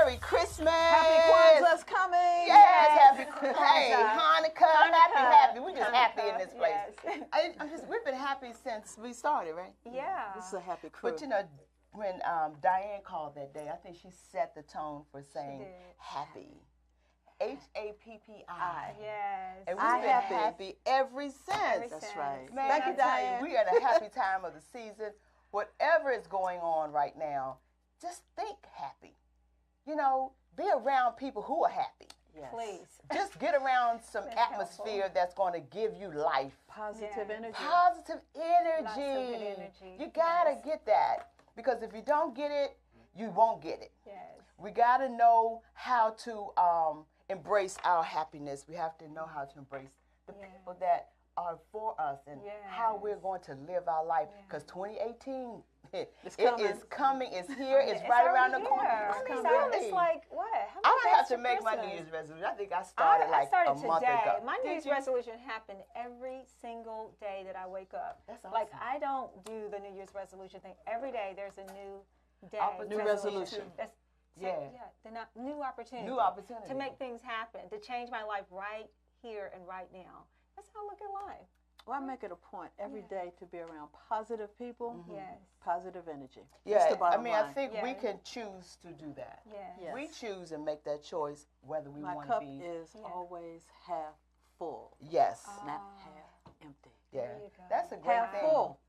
Merry Christmas. Happy Kwanzaa's coming. Yes, hey, Hanukkah. Happy. We're just happy in this place. Yes. We've been happy since we started, right? Yeah. This is a happy crew. But you know, when Diane called that day, I think she set the tone for saying happy. HAPPI. Yes. And we've been happy ever since. That's right. Man, Thank you, Diane. we are in a happy time of the season. Whatever is going on right now, just think happy. You know, be around people who are happy. Yes. Please. Just get around some atmosphere that's going to give you life. Positive energy. Positive energy. Lots of good energy. You got to get that. Because if you don't get it, you won't get it. Yes. We got to know how to embrace our happiness. We have to know how to embrace the people that are for us and how we're going to live our life. Because 2018, it is coming. It's here. It's right around the corner. It's like, what? I might have to make my New Year's resolution. I think I started a month ago. My New Year's resolution happened every single day that I wake up. That's awesome. Like, I don't do the New Year's resolution thing. Every day there's a new day. New resolution. New opportunity. New opportunity. To make things happen, to change my life right here and right now. That's how I look at life. Well, I make it a point every day to be around positive people, positive energy. Yeah, That's the bottom I line. think we can choose to do that. Yes. We choose and make that choice whether we want to My be. cup is always half full, Yes. not half empty. Yeah. There you go. That's a great Half thing. full.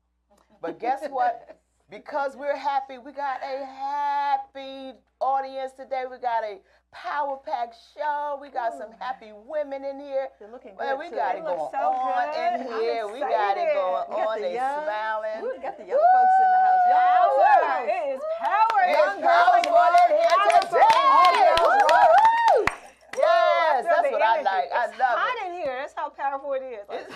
But guess what? Because we're happy, we got a happy audience today. We got a power-packed show. We got some happy women in here. They're looking Well, good, we too. got it They look going so on good. in here. I'm We got it going excited. on. They smiling. We got the young folks in the house. Young folks in the house. It is power. Young girls going in here today. Woo-hoo! Yes, that's what I like. I It's love hot it. in here. That's how powerful it is. It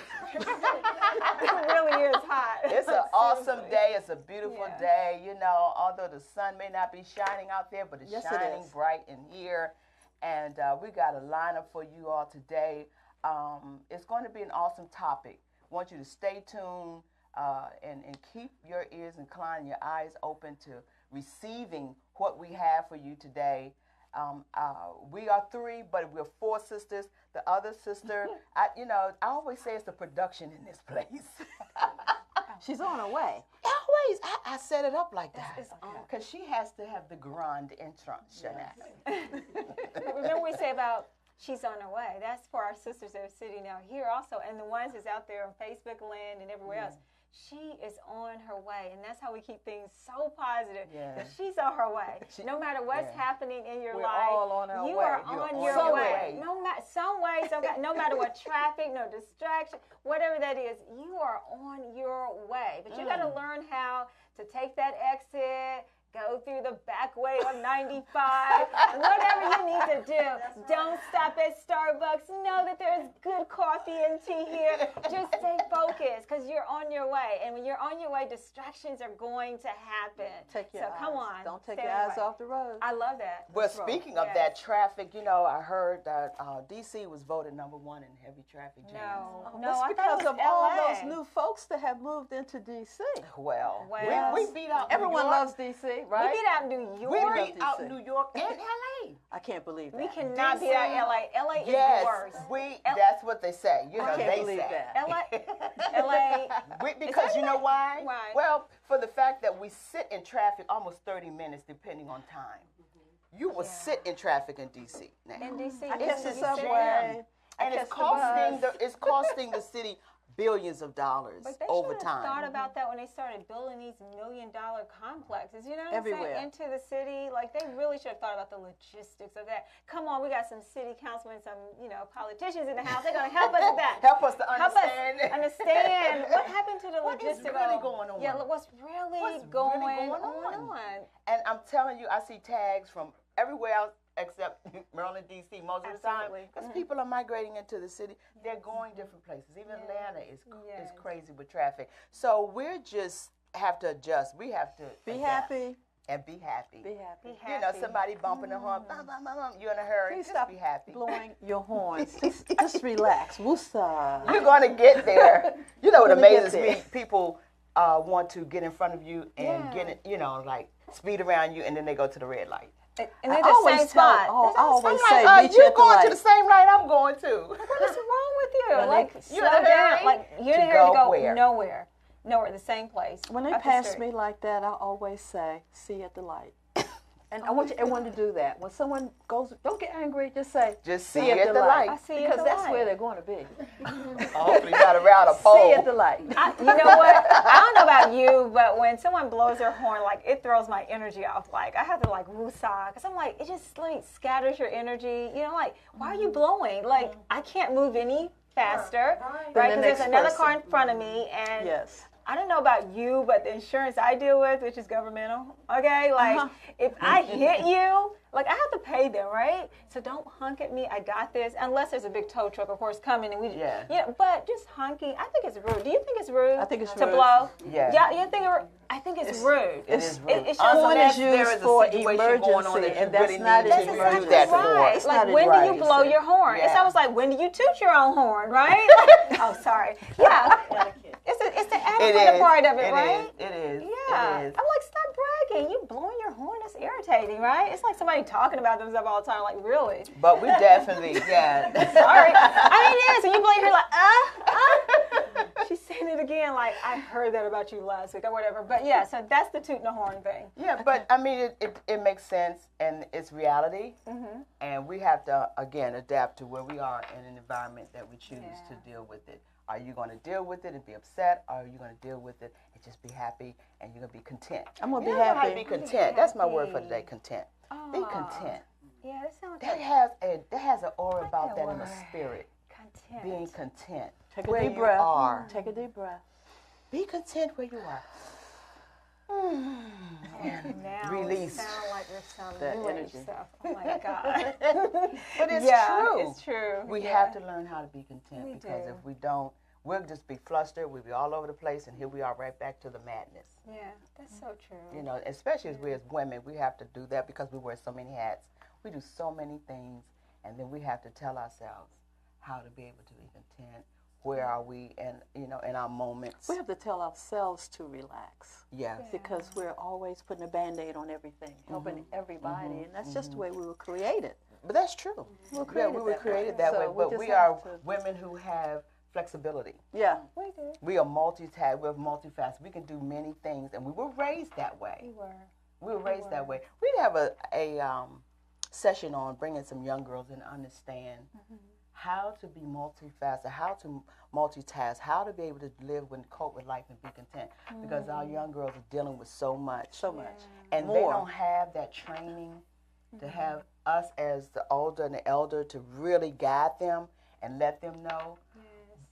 really is hot. It's an awesome day. It's a beautiful Yeah. day. You know, although the sun may not be shining out there, but it's Yes, it shining is. bright in here. And we got a lineup for you all today. It's going to be an awesome topic. I want you to stay tuned and keep your ears inclined and your eyes open to receiving what we have for you today. We are three, but we're four sisters. The other sister, I always say it's the production in this place. She's on her way. Always, I set it up like that It's on. because she has to have the grand entrance. Remember we say about she's on her way. That's for our sisters that are sitting out here also, and the ones that's out there on Facebook land and everywhere else. She is on her way, and that's how we keep things so positive. Yeah. She's on her way. No matter what's happening in your We're life, all on our you way. are You're on on your your way. way. Some way, no matter what traffic, no distraction, whatever that is, you are on your way. But you got to learn how to take that exit, go through the back way of 95, whatever you need to do. Don't stop at Starbucks. Know that there's good coffee and tea here. Just stay focused because you're on your way. And when you're on your way, distractions are going to happen. So come on. Don't take stay your on eyes the way. off the road. I love that. Well, speaking of that traffic, I heard that D.C. was voted #1 in heavy traffic jams. No, That's I because thought of it was all LA. those new folks that have moved into D.C. Well, Well, we beat out Everyone New York. loves D.C., We right? beat out New York. We beat out New York and L.A. I can't believe that. We cannot beat out LA. LA is Yes, the worst. that's what they say. I can't they believe say. that. LA. Because you know why? Why? Well, for the fact that we sit in traffic almost 30 minutes, depending on time. You will sit in traffic in D.C. now. In DC, I It's catch the just subway. And it's costing the city billions of dollars But they over should have thought time. about that when they started building these $million-dollar complexes. You know what Everywhere. I'm saying? Into the city. Like, they really should have thought about the logistics of that. Come on, we got some city councilmen, some, politicians in the house. They're going to help us with that. Help us to Help understand. us understand what happened to the What is logistics. really going on? Yeah, what's really What's going really going on? And I'm telling you, I see tags from everywhere else except Maryland, D.C. most of the time. Absolutely. Because people are migrating into the city. They're going different places. Even Atlanta is crazy with traffic. So we just have to adjust. We have to Be adapt happy. and be happy. Be happy. Be happy. Somebody bumping the horn, bum, bum, bum, bum, you're in a hurry. Please Just stop be happy. blowing your horns. Just relax. Woosah. You're going to get there. You know what Gonna get amazes me? there. People want to get in front of you and get it, like speed around you, and then they go to the red light. And they're the same spot. I always I'm say, like, meet you you at the going light. to the same light I'm going to. What is wrong with you? When Like, they- slow down. Like, you're in a hurry to go where? nowhere. Nowhere, the same place. When they up the pass street. me like that, I always say, see you at the light. And I want you everyone to do that. When someone goes, don't get angry, just say, Just see you at the light. I see you at because the that's light. where they're going to be. Hopefully not around a pole. See you at the light. You know what? I don't know about you, but when someone blows their horn, like, it throws my energy off. Like, I have to, like, woosah. Because I'm like, it just, like, scatters your energy. You know, like, why are you blowing? Like, I can't move any faster, right? Than the Because there's next another person. car in front of me, and Yes. I don't know about you, but the insurance I deal with, which is governmental, okay? Like, if I hit you, like, I have to pay them, right? So don't honk at me. I got this. Unless there's a big tow truck, of course, coming. And but just honking, I think it's rude. Do you think it's rude I think it's to rude. blow? Yeah. Yeah, you think I think it's rude. It is rude. It shows Horn that is there used is a for situation going on emergency, that you and that's really not need it. to That's use exactly that for. right. It's Like, not it when do right. you blow your horn? Yeah. It's almost like, when do you toot your own horn, right? Oh, sorry. Yeah. It's the etiquette part of it, right? It is. Yeah. It is. I'm like, stop bragging. You blowing your horn is irritating, right? It's like somebody talking about themselves all the time. Like, really? But we definitely, yeah. Sorry. I mean, it is. When you blow your hair like, She's saying it again. Like, I heard that about you last week or whatever. But yeah, so that's the tooting the horn thing. Yeah, but I mean, it makes sense, and it's reality, and we have to, again, adapt to where we are in an environment that we choose to deal with it. Are you going to deal with it and be upset, or are you going to deal with it and just be happy, and you're going to be content? I'm going to You be know how to happy. be content. That's my word for happy. today, content. Be Aw. content. Yeah, that sounds That like has an aura like about that that in the word. spirit. content. Being content. Take a where deep you breath. are. Take a deep breath. Be content where you are. Now Release. sound like there's some That new age energy. stuff. Oh my God. But it's yeah, true. It's true. We yeah. have to learn how to be content, We because do. if we don't, we'll just be flustered. We'll be all over the place, and here we are right back to the madness. Yeah, that's so true. You know, especially as we as women, we have to do that because we wear so many hats. We do so many things, and then we have to tell ourselves how to be able to be content. Where are we, and in our moments? We have to tell ourselves to relax. Yeah. Because we're always putting a Band-Aid on everything, helping everybody, and that's just the way we were created. But that's true. We were Yeah, created we were that created way. that So way. we But just we have are to- women who have flexibility. Yeah. We do. We are we're multifaceted. We can do many things, and we were raised that way. We were. We were raised that way. We have a session on bringing some young girls in to understand how to be multifaceted, how to multitask, how to be able to live and cope with life and be content. Because our young girls are dealing with so much. So much. And they don't have that training to have us as the older and the elder to really guide them and let them know.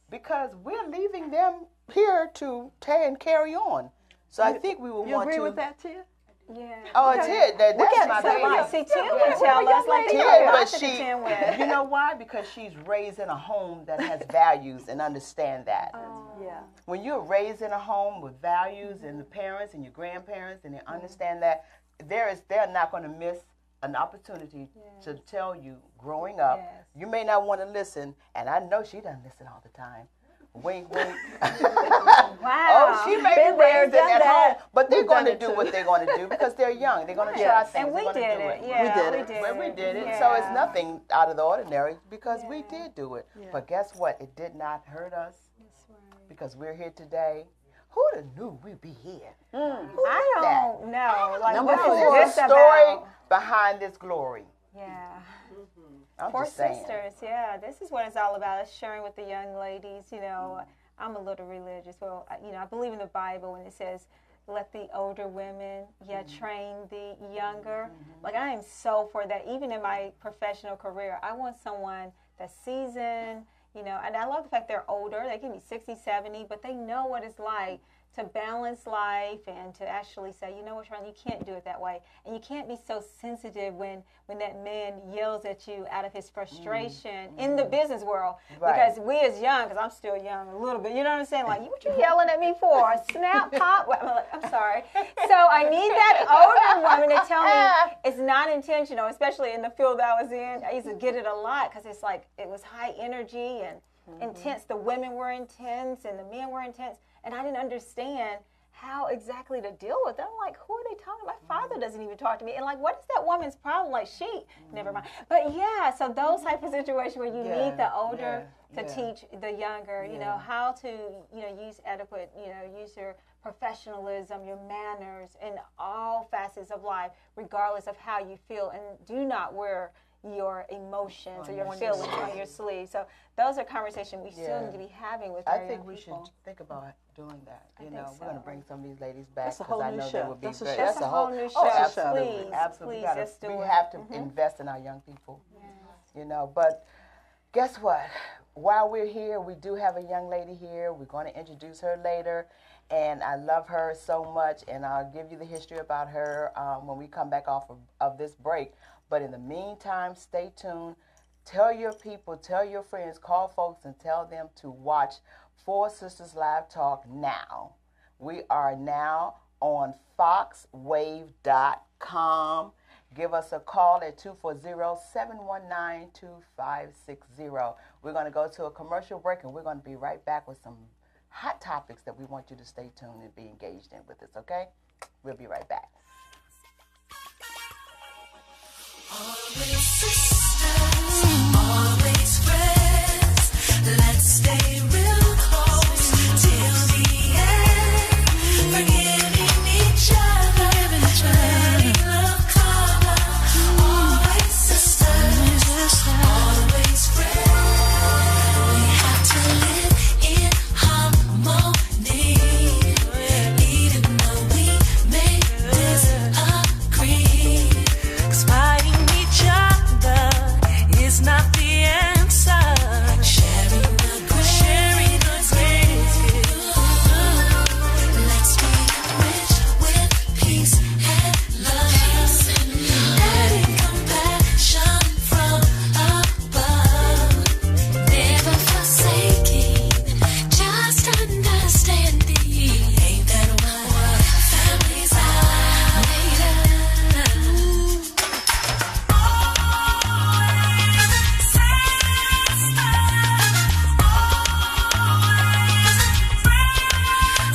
Because we're leaving them here to carry on. So I think we will You want agree to. with that, Tia? Yeah. Oh, it's it. That's my So, baby. like, see, Tim would tell us, like, Tia, you know, but I took a she, 10 with. you know why? Because she's raised in a home that has values and understand that. Yeah. When you're raised in a home with values and the parents and your grandparents and they understand that, they're not going to miss an opportunity to tell you growing up. Yes. You may not want to listen, and I know she doesn't listen all the time. Wink, wink. Wow. Oh, she may Been be there, raised in done at that. home, but they're We've going to done it do too. what they're going to do because they're young. They're going to try Yes. things. And we They're did gonna do it. Yeah, We did we it. did Well, we it. did it. Yeah. So it's nothing out of the ordinary because we Yeah. did do it. Yeah. But guess what? It did not hurt us That's right. because we're here today. Who'd have knew we'd be here? Who I knew that? don't know. Like, Number what four. is There's this a story about? behind this glory. Yeah. I'm Four just saying. sisters, yeah. This is what it's all about. It's sharing with the young ladies. You know, I'm a little religious. Well, I believe in the Bible when it says, let the older women, train the younger. Like, I am so for that. Even in my professional career, I want someone that's seasoned, and I love the fact they're older. They can be 60, 70, but they know what it's like to balance life and to actually say, you know what, Sharon, you can't do it that way. And you can't be so sensitive when that man yells at you out of his frustration in the business world. Right. Because we as young, because I'm still young a little bit, you know what I'm saying? Like, what you yelling at me for? Snap, pop? I'm like, I'm sorry. So I need that older woman to tell me it's not intentional, especially in the field I was in. I used to get it a lot because it's like it was high energy and intense. The women were intense and the men were intense. And I didn't understand how exactly to deal with it. I'm like, who are they talking about? My father doesn't even talk to me. And like, what is that woman's problem? Like, never mind. But yeah, so those type of situations where you need the older to teach the younger, you know, how to, you know, use etiquette, you know, use your professionalism, your manners in all facets of life, regardless of how you feel. And do not wear your emotions or your feelings on your sleeve. So those are conversations we still need to be having with our young people. I think we should think about doing that. You know, so. we're going to bring some of these ladies back That's a whole new show. That would be That's great. That's a whole new show. Absolutely, Please, absolutely. please, We have to invest in our young people. You know, but guess what? While we're here, we do have a young lady here. We're going to introduce her later, and I love her so much, and I'll give you the history about her when we come back off of this break. But in the meantime, stay tuned. Tell your people, tell your friends, call folks and tell them to watch Four Sisters Live Talk now. We are now on foxwave.com. Give us a call at 240-719-2560. We're going to go to a commercial break, and we're going to be right back with some hot topics that we want you to stay tuned and be engaged in with us, okay? We'll be right back. Always sisters, always friends. Let's stay real close till the end. Forgiving each other, letting love cover. Always sisters, always friends. We have to live in harmony, even though we may disagree. 'Cause fighting each other is not the answer. Sharing the grace. Let's be rich with peace and love, letting compassion from above. Never forsaking, just understanding. Ain't that what families are made of?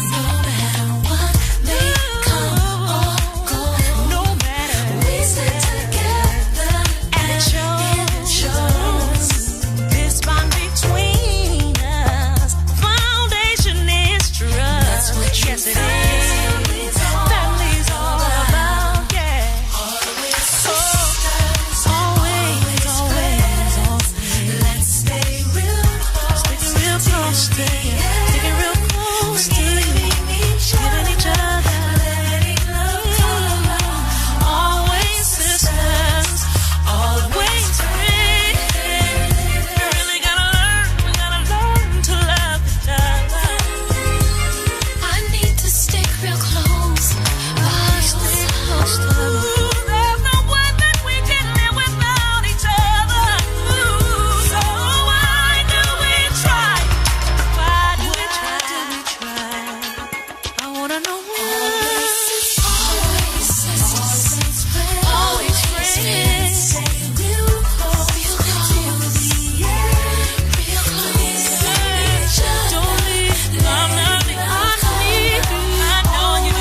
No matter what may come or go, no matter we stick together and it shows. This bond between us, foundation is trust. That's what yes, it is. Family's all about, Always sisters, always. Let's stay real close. Sticking real close to you. Sticking real close to you. Giving each other. Letting love cover. Always sisters, always friends. We really gotta learn to love each other. I need to stick real close by your side. There's no way that we can live without each other. So why do we try? Why do we try? I wanna know why. Always sisters, always friends. Stay real close till the end. Real close to each other. Don't leave. I'm nothing. I need you. I know you.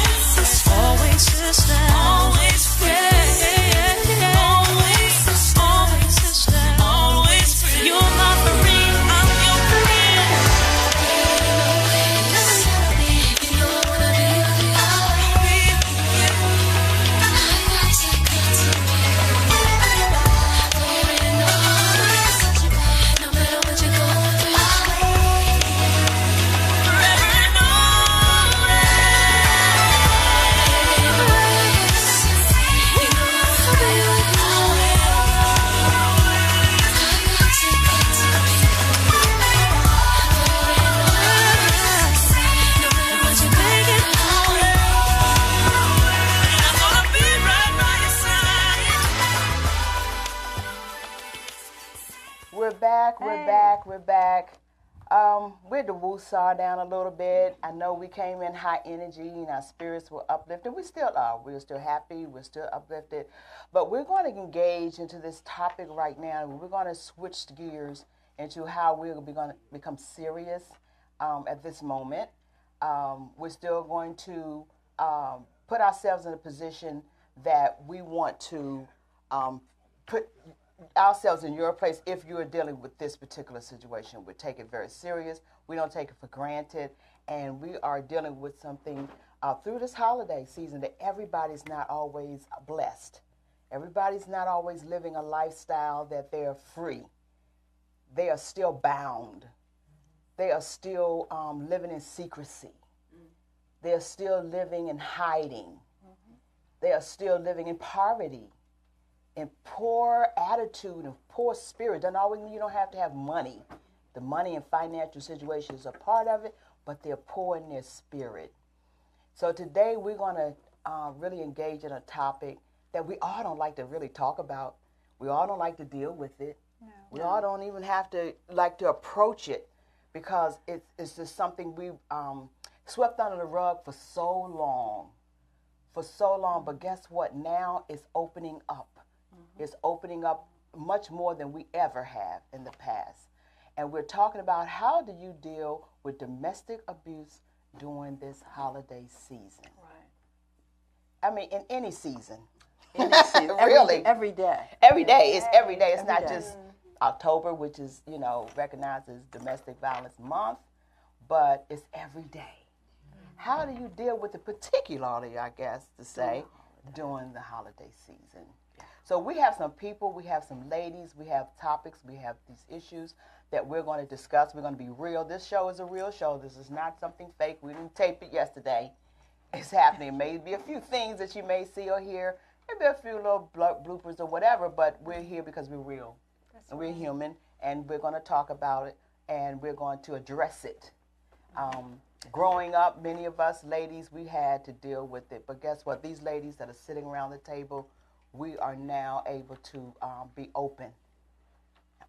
Always sisters, always friends. Always sisters, always friends. You're my friend, I'm your friend. You know I wanna be with you. No matter what you're going through, forever and We're back. We're the woo-saw down a little bit. I know we came in high energy and our spirits were uplifted. We still are. We're still happy. We're still uplifted. But we're going to engage into this topic right now. We're going to switch gears into how we're going to become serious at this moment. We're still going to put ourselves in a position that we want to put ourselves in your place if you're dealing with this particular situation. We take it very serious. We don't take it for granted. And we are dealing with something through this holiday season that everybody's not always blessed. Everybody's not always living a lifestyle that they're free. They are still bound. They are still living in secrecy. They are still living in hiding. They are still living in poverty, in poor attitude and poor spirit. Doesn't always mean you don't have to have money. The money and financial situation is a part of it, but they're poor in their spirit. So today we're going to really engage in a topic that we all don't like to really talk about. We all don't like to deal with it. No. We all don't even have to like to approach it because it's just something we've swept under the rug for so long. But guess what? Now it's opening up. It's opening up much more than we ever have in the past. And we're talking about how do you deal with domestic abuse during this holiday season. Right. I mean, in any season. Really. Every day. Every day. It's every day. It's not just October, which is, recognized as Domestic Violence Month, but it's every day. How do you deal with it, particularly, I guess, to say, during the holiday season? So we have some people, we have some ladies, we have topics, we have these issues that we're going to discuss. We're going to be real. This show is a real show. This is not something fake. We didn't tape it yesterday. It's happening. Maybe a few things that you may see or hear, maybe a few little bloopers or whatever, but we're here because we're real. And we're human, and we're going to talk about it, and we're going to address it. Growing up, many of us ladies, we had to deal with it. But guess what? These ladies that are sitting around the table, we are now able to be open.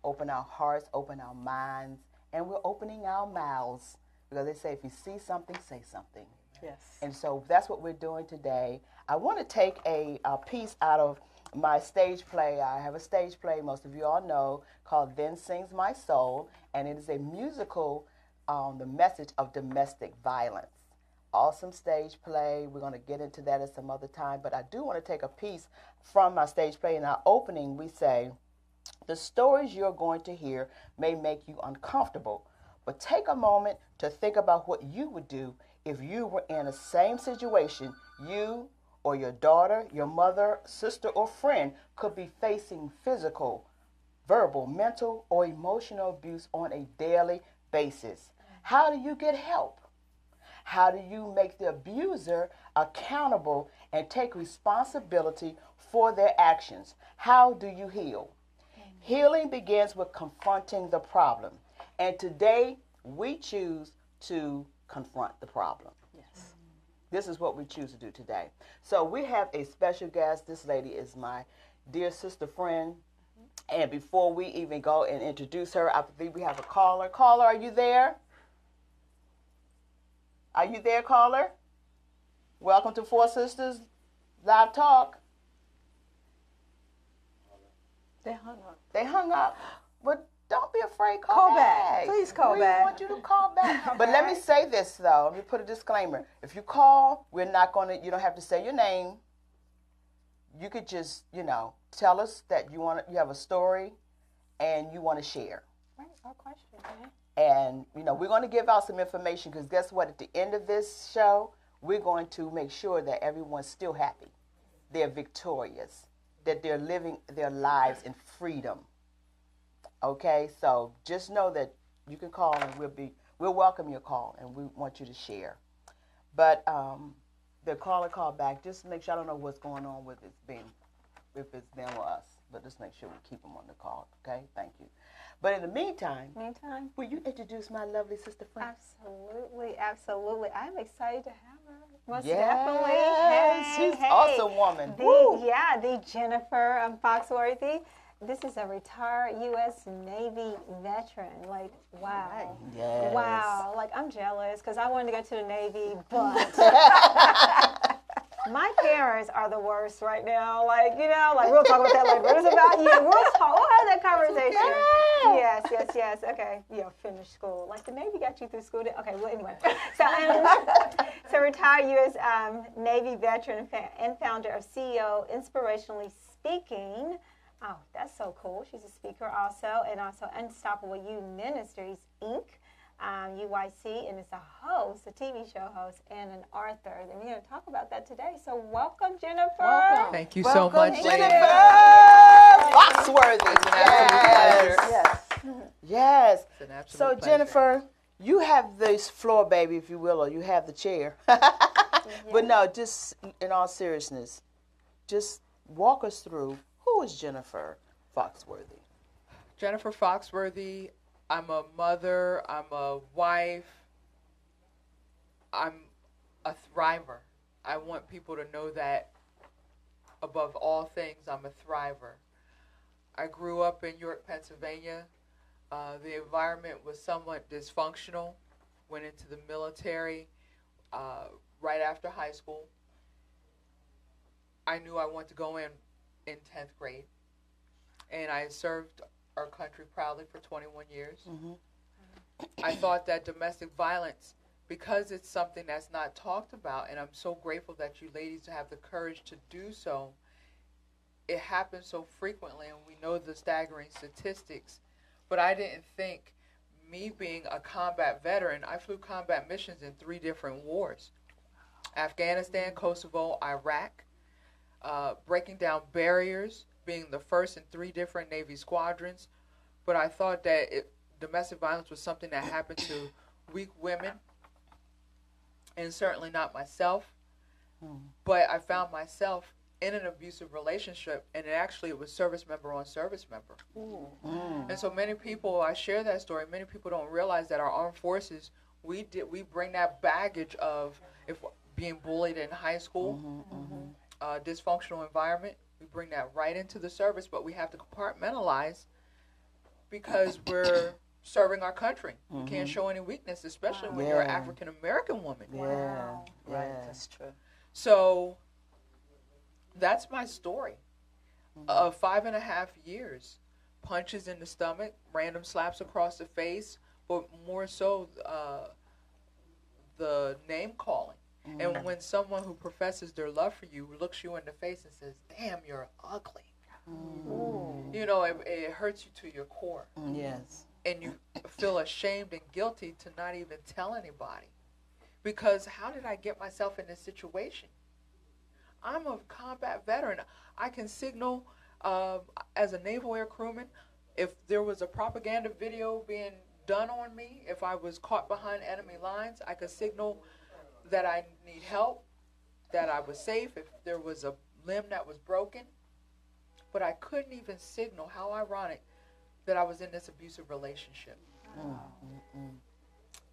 Open our hearts, open our minds, and we're opening our mouths. Because they say if you see something, say something. Yes. And so that's what we're doing today. I want to take a piece out of my stage play. I have a stage play, most of you all know, called Then Sings My Soul. And it is a musical on the message of domestic violence. Awesome stage play. We're going to get into that at some other time. But I do want to take a piece from my stage play. In our opening, we say, the stories you're going to hear may make you uncomfortable, but take a moment to think about what you would do if you were in the same situation. You or your daughter, your mother, sister, or friend could be facing physical, verbal, mental, or emotional abuse on a daily basis. How do you get help? How do you make the abuser accountable and take responsibility for their actions? How do you heal? Healing begins with confronting the problem. And today, we choose to confront the problem. Yes. This is what we choose to do today. So we have a special guest. This lady is my dear sister friend. And before we even go and introduce her, I believe we have a caller. Caller, are you there? Are you there, caller? Welcome to Four Sisters Live Talk. They hung up. They hung up. But don't be afraid. Call back. Please call back. We want you to call back. But let me say this, though. Let me put a disclaimer. If you call, we're not going to, you don't have to say your name. You could just, tell us that you have a story and you want to share. Right, our question. Okay. And, we're going to give out some information because guess what? At the end of this show, we're going to make sure that everyone's still happy. They're victorious. That they're living their lives in freedom. Okay? So just know that you can call and we'll welcome your call and we want you to share. But the caller called back. Just make sure, I don't know what's going on with it if it's them or us. But just make sure we keep them on the call. Okay? Thank you. But in the meantime, will you introduce my lovely sister friend? Absolutely, absolutely. I'm excited to have her. Most yes, definitely. She's an awesome woman. The Jennifer Foxworthy. This is a retired U.S. Navy veteran. Like, wow. Yes. Wow. Like, I'm jealous because I wanted to go to the Navy, but My parents are the worst right now. Like, you know, like we'll talk about that later. But it's about you. We'll have that conversation. Yes. Okay. Yeah, finish school. Like the Navy got you through school. Okay, well, anyway. So retired U.S. Navy veteran and founder of CEO Inspirationally Speaking. Oh, that's so cool. She's a speaker also, and also Unstoppable You Ministries, Inc., UYC, and it's a host, a TV show host, and an author. And we're going to talk about that today. So welcome, Jennifer. Welcome. Thank you so much, Jennifer Foxworthy. Yes. It's an absolute So, pleasure. Jennifer, you have this floor, baby, if you will, or you have the chair. But no, just in all seriousness, just walk us through, who is Jennifer Foxworthy? Jennifer Foxworthy, I'm a mother, I'm a wife, I'm a thriver. I want people to know that above all things, I'm a thriver. I grew up in York, Pennsylvania. The environment was somewhat dysfunctional. Went into the military right after high school. I knew I wanted to go in 10th grade. And I served our country proudly for 21 years. Mm-hmm. I thought that domestic violence, because it's something that's not talked about, and I'm so grateful that you ladies have the courage to do so, it happens so frequently, and we know the staggering statistics. But I didn't think, me being a combat veteran, I flew combat missions in 3 different wars. Afghanistan, Kosovo, Iraq, breaking down barriers, being the first in 3 different Navy squadrons. But I thought that domestic violence was something that happened to weak women, and certainly not myself. But I found myself in an abusive relationship, and it was service member on service member. And so many people, I share that story, many people don't realize that our armed forces, we bring that baggage of being bullied in high school, dysfunctional environment. We bring that right into the service, but we have to compartmentalize because we're serving our country. We can't show any weakness, especially when you're an African American woman. Yeah. Right, that's true. So that's my story of 5.5 years. Punches in the stomach, random slaps across the face, but more so the name calling. And when someone who professes their love for you looks you in the face and says, "Damn, you're ugly," you know, it hurts you to your core. Yes. And you feel ashamed and guilty to not even tell anybody. Because how did I get myself in this situation? I'm a combat veteran. I can signal as a naval air crewman if there was a propaganda video being done on me, if I was caught behind enemy lines, I could signal that I need help, that I was safe, if there was a limb that was broken. But I couldn't even signal, how ironic, that I was in this abusive relationship.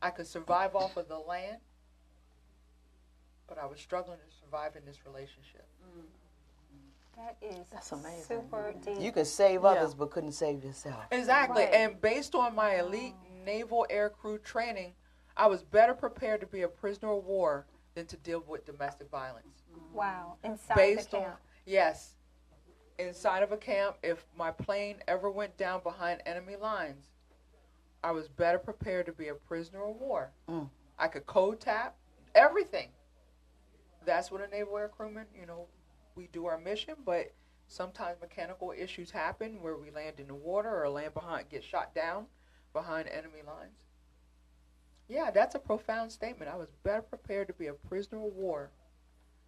I could survive off of the land, but I was struggling to survive in this relationship. That's amazing. Super deep. You could save others, but couldn't save yourself. Exactly. Right. And based on my elite naval air crew training, I was better prepared to be a prisoner of war than to deal with domestic violence. Wow. Inside Based the on, camp. yes, inside of a camp, if my plane ever went down behind enemy lines, I was better prepared to be a prisoner of war. I could code tap, everything. That's what a naval air crewman, you know, we do our mission, but sometimes mechanical issues happen where we land in the water or land behind, get shot down behind enemy lines. Yeah, that's a profound statement. I was better prepared to be a prisoner of war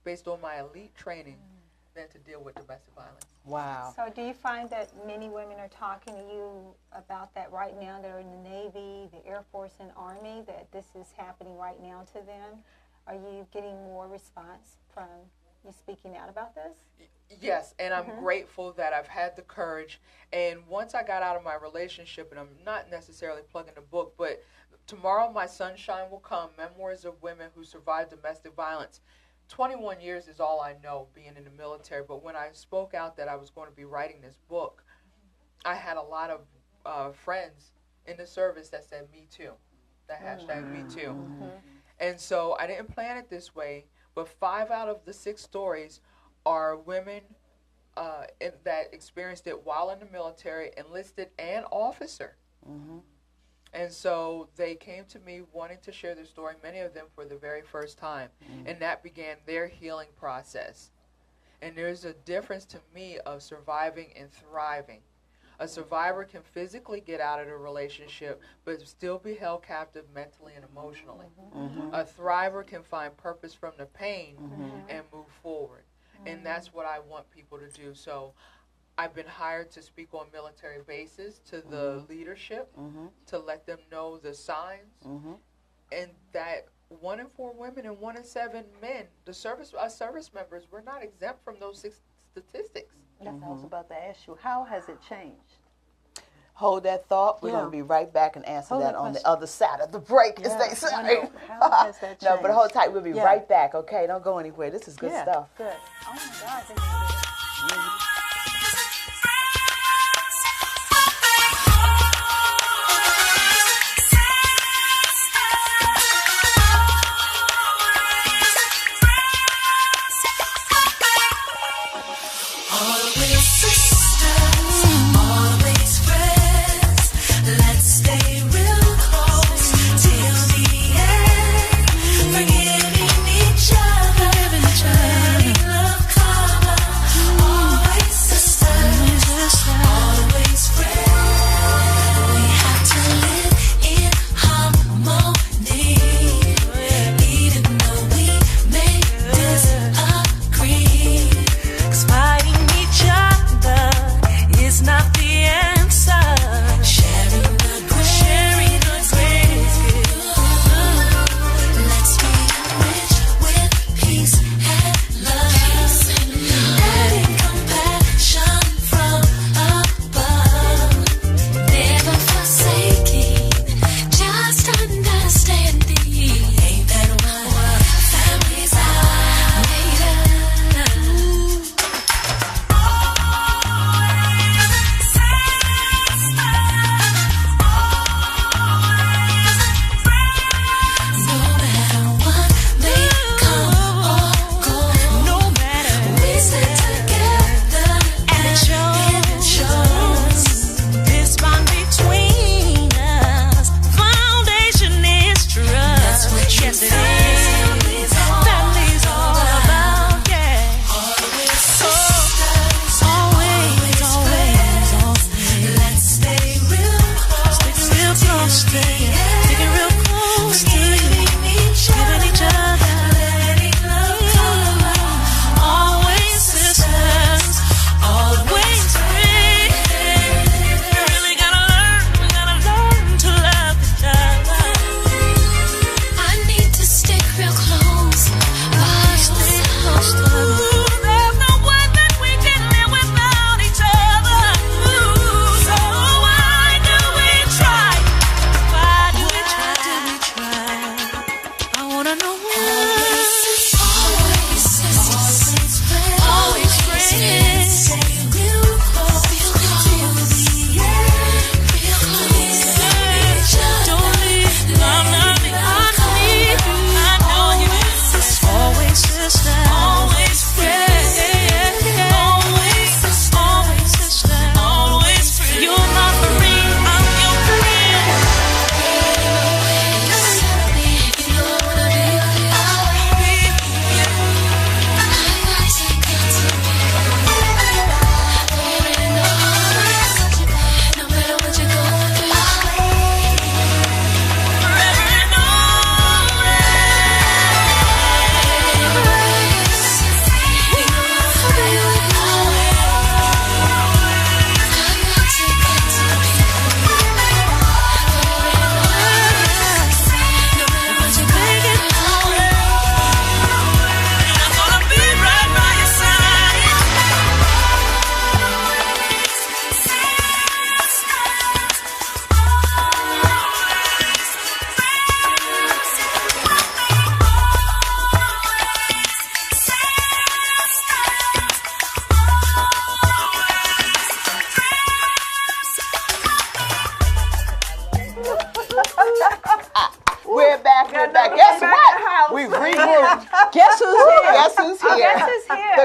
based on my elite training than to deal with domestic violence. Wow. So do you find that many women are talking to you about that right now, that are in the Navy, the Air Force, and Army, that this is happening right now to them? Are you getting more response from you speaking out about this? Yes, and I'm grateful that I've had the courage. And once I got out of my relationship, and I'm not necessarily plugging the book, but tomorrow my sunshine will come, Memoirs of Women Who Survived Domestic Violence. 21 years is all I know being in the military, but when I spoke out that I was going to be writing this book, I had a lot of friends in the service that said, "Me too," the hashtag "Me too." And so I didn't plan it this way, but 5 out of the 6 stories are women that experienced it while in the military, enlisted and officer. Mm-hmm. And so they came to me wanting to share their story, many of them for the very first time. Mm-hmm. And that began their healing process. And there's a difference to me of surviving and thriving. A survivor can physically get out of the relationship, but still be held captive mentally and emotionally. Mm-hmm. A thriver can find purpose from the pain and move forward. And that's what I want people to do. So I've been hired to speak on military bases to the leadership to let them know the signs and that 1 in 4 women and 1 in 7 men, us service members, we're not exempt from those statistics. That's what I was about to ask you. How has it changed? Hold that thought. We're Yeah. going to be right back and answer Hold that that on the question. other side of the break, as Yeah, they say. I know. How has that No, but changed? hold tight. We'll be Yeah. right back, okay? Don't go anywhere. This is good stuff. Good. Oh my God. Always sisters, always friends. Let's stay real close till the end. Forgiving each other, letting love cover. Always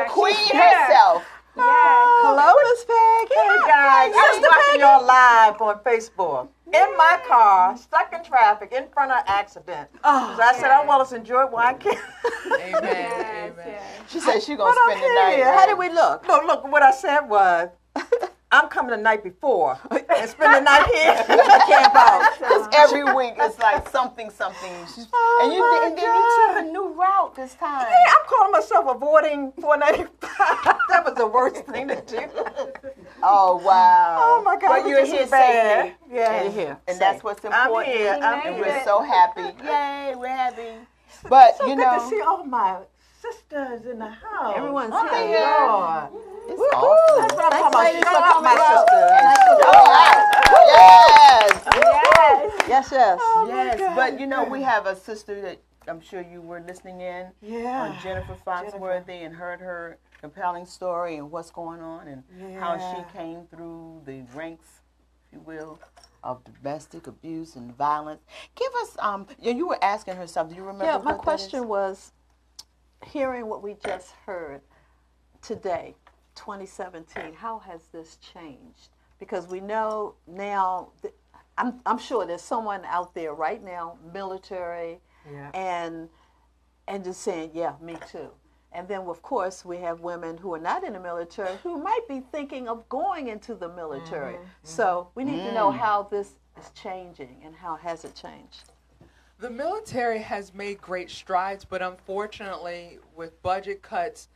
The queen herself. Hello, Miss Peg. Hey guys, I'm watching y'all live on Facebook. In my car, stuck in traffic, in front of an accident. So I said, I want to enjoy it while I can. Amen. Amen. She said she's going to spend the night. How did we look? Look, what I said was, I'm coming the night before and spend the night here. Camp out. Because every week it's like something. And then you took a new route this time. Yeah, I'm calling myself avoiding 495. That was the worst thing to do. Oh, wow. Oh, my God. But you're here safely. Yeah. You're here. And that's what's important. I'm here. And we're so happy. Yay, we're happy. But, So you good know. to see all my sisters in the house. Everyone's oh, here. Lord. It's awesome. That's what I'm talking ladies, about. for Shout out my coming sisters. Yes. Yes. Yes. But, you know, we have a sister that I'm sure you were listening in. Yeah. On Jennifer Foxworthy and heard her compelling story and what's going on and how she came through the ranks, if you will, of domestic abuse and violence. Give us, you were asking her something. Do you remember? Yeah, my what question was, hearing what we just heard today, 2017, how has this changed? Because we know now, I'm sure there's someone out there right now, military, and just saying, yeah, me too. And then, of course, we have women who are not in the military who might be thinking of going into the military. So we need to know how this is changing and how has it changed. The military has made great strides, but unfortunately, with budget cuts,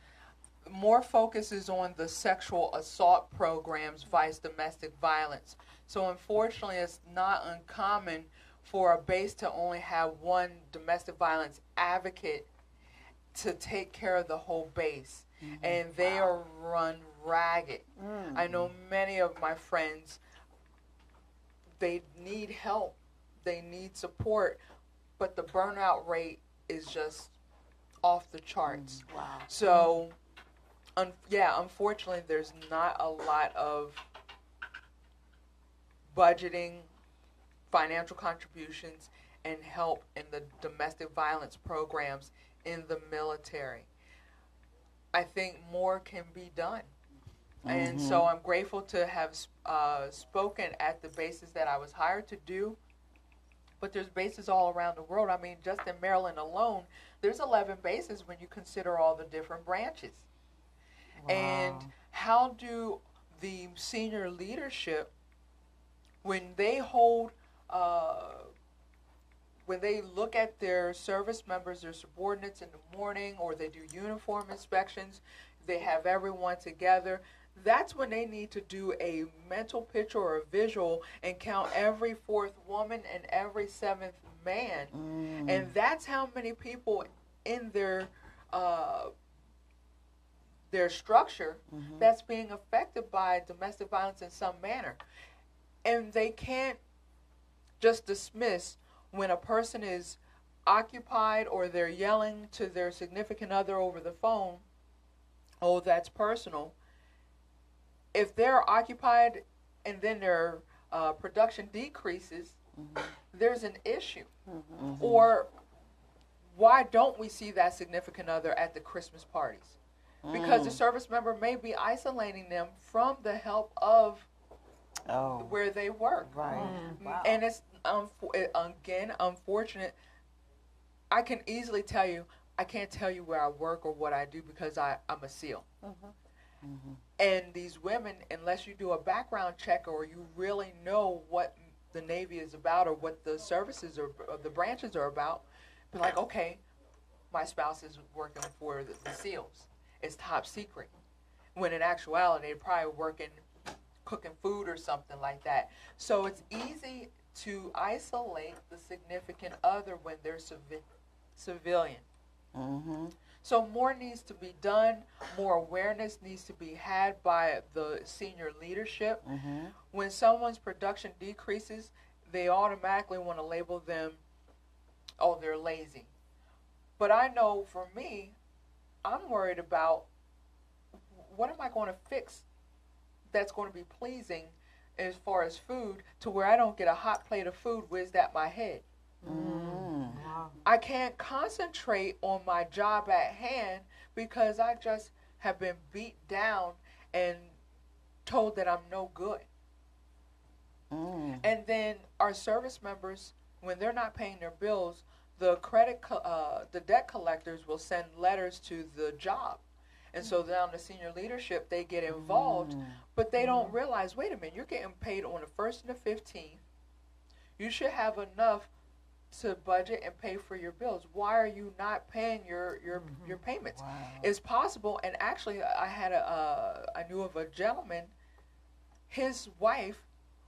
more focus is on the sexual assault programs, vice domestic violence. So unfortunately, it's not uncommon for a base to only have one domestic violence advocate to take care of the whole base. And they are run ragged. I know many of my friends, they need help, they need support, but the burnout rate is just off the charts. So, unfortunately, there's not a lot of budgeting, financial contributions, and help in the domestic violence programs in the military. I think more can be done. And so I'm grateful to have spoken at the bases that I was hired to do. But there's bases all around the world. I mean, just in Maryland alone, there's 11 bases when you consider all the different branches. And how do the senior leadership, when they hold, when they look at their service members, their subordinates in the morning, or they do uniform inspections, they have everyone together, that's when they need to do a mental picture or a visual and count every fourth woman and every seventh man. And that's how many people in their structure that's being affected by domestic violence in some manner. And they can't just dismiss when a person is occupied or they're yelling to their significant other over the phone, oh, that's personal. If they're occupied and then their production decreases, there's an issue. Or why don't we see that significant other at the Christmas parties? Because the service member may be isolating them from the help of where they work. And it's, again, unfortunate. I can easily tell you, I can't tell you where I work or what I do because I'm a SEAL. And these women, unless you do a background check or you really know what the Navy is about or what the services or the branches are about, be like, okay, my spouse is working for the SEALs. It's top secret. When in actuality, they're probably working, cooking food or something like that. So it's easy to isolate the significant other when they're civilian. So more needs to be done. More awareness needs to be had by the senior leadership. When someone's production decreases, they automatically want to label them, oh, they're lazy. But I know for me, I'm worried about what am I going to fix that's going to be pleasing as far as food to where I don't get a hot plate of food whizzed at my head. I can't concentrate on my job at hand because I just have been beat down and told that I'm no good. And then our service members, when they're not paying their bills, the debt collectors will send letters to the job. And so down the senior leadership, they get involved, but they don't realize, wait a minute, you're getting paid on the 1st and the 15th. You should have enough to budget and pay for your bills. Why are you not paying your payments? Wow. It's possible, and actually I knew of a gentleman, his wife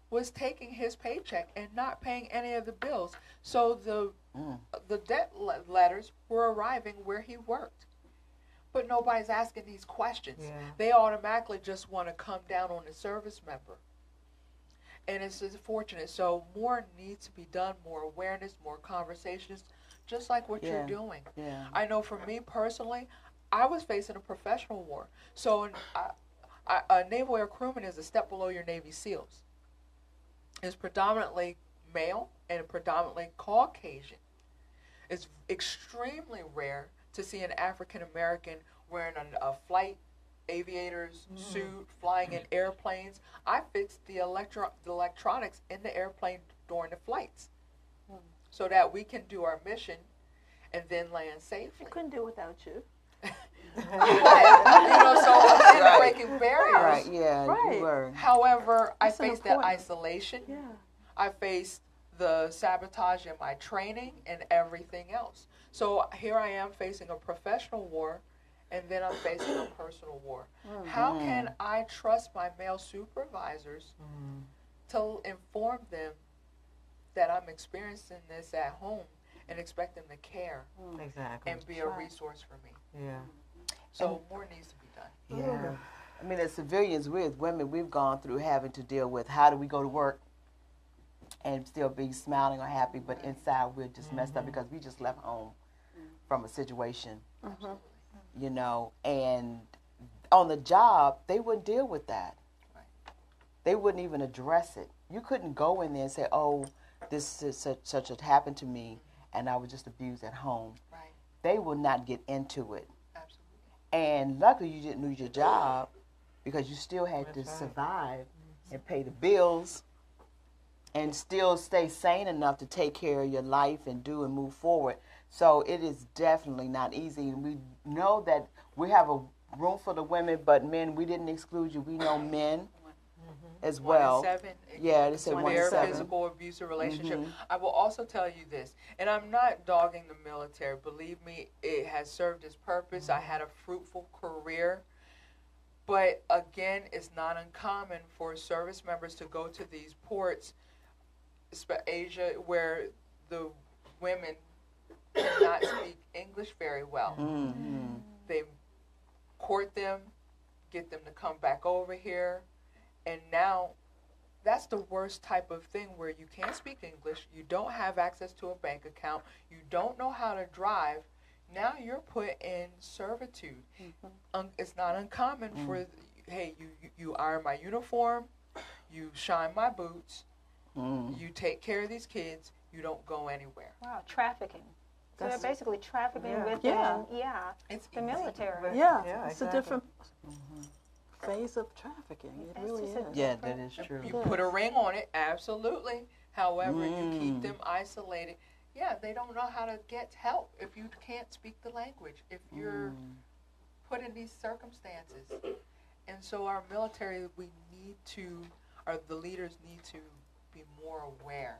was taking his paycheck and not paying any of the bills. So the debt letters were arriving where he worked. But nobody's asking these questions. Yeah. They automatically just want to come down on the service member. And it's unfortunate. So more needs to be done, more awareness, more conversations, just like what you're doing. Yeah. I know for me personally, I was facing a professional war. So a naval air crewman is a step below your Navy SEALs. It's predominantly male and predominantly Caucasian. It's extremely rare to see an African American wearing a flight aviator's suit, flying in airplanes. I fixed the electronics in the airplane during the flights so that we can do our mission and then land safely. I couldn't do without you. So I'm breaking barriers. Right, yeah, Right. you were. However, That's I an faced that important- isolation. Yeah. I faced the sabotage in my training and everything else. So here I am facing a professional war, and then I'm facing a personal war. How can I trust my male supervisors to inform them that I'm experiencing this at home and expect them to care Exactly. and be a resource for me? Yeah. So more needs to be done. Yeah. I mean, as civilians, we as women, we've gone through having to deal with how do we go to work and still be smiling or happy, but inside we're just messed up because we just left home from a situation, you know, and on the job, they wouldn't deal with that. Right. They wouldn't even address it. You couldn't go in there and say, oh, this is such had happened to me, and I was just abused at home. Right. They will not get into it. Absolutely. And luckily you didn't lose your job because you still had to survive and pay the bills and still stay sane enough to take care of your life and do and move forward. So it is definitely not easy. And we know that we have a room for the women, but men, we didn't exclude you. We know men as well. 1 in 7. Yeah, they said 1 in severe 7. physical abusive relationship. I will also tell you this, and I'm not dogging the military. Believe me, it has served its purpose. I had a fruitful career. But again, it's not uncommon for service members to go to these ports, Asia, where the women cannot speak English very well. They court them, get them to come back over here, and now that's the worst type of thing where you can't speak English, you don't have access to a bank account, you don't know how to drive. Now you're put in servitude. It's not uncommon for, hey, you iron my uniform, you shine my boots, you take care of these kids, you don't go anywhere. Wow, trafficking. So they're basically trafficking within, It's the easy. military. Yeah, Yeah, it's exactly. a different phase of trafficking. It It's really just a is. Yeah, that is true. You put a ring on it, absolutely. However, you keep them isolated. Yeah, they don't know how to get help if you can't speak the language, if you're put in these circumstances. And so our military, the leaders need to be more aware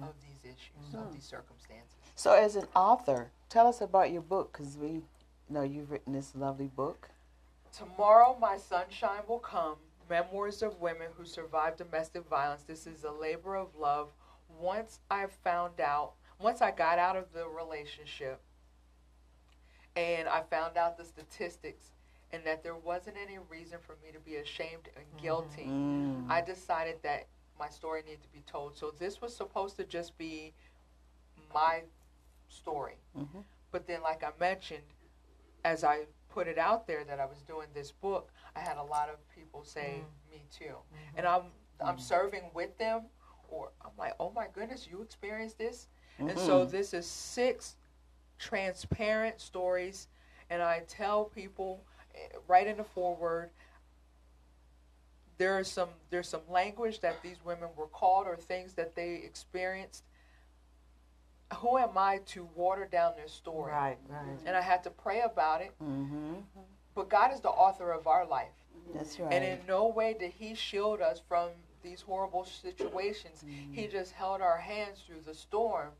of these issues, of these circumstances. So as an author, tell us about your book, because we know you've written this lovely book. Tomorrow, my sunshine will come. Memoirs of women who survived domestic violence. This is a labor of love. Once I got out of the relationship and I found out the statistics and that there wasn't any reason for me to be ashamed and guilty, I decided that my story needed to be told. So this was supposed to just be my story. But then, like I mentioned, as I put it out there that I was doing this book, I had a lot of people say, me too. And I'm serving with them, or I'm like, oh my goodness, you experienced this? And so this is 6 transparent stories, and I tell people right in the foreword, there's some language that these women were called or things that they experienced. Who am I to water down their story? Right. And I had to pray about it. Mm-hmm. But God is the author of our life. That's right. And in no way did he shield us from these horrible situations. He just held our hands through the storm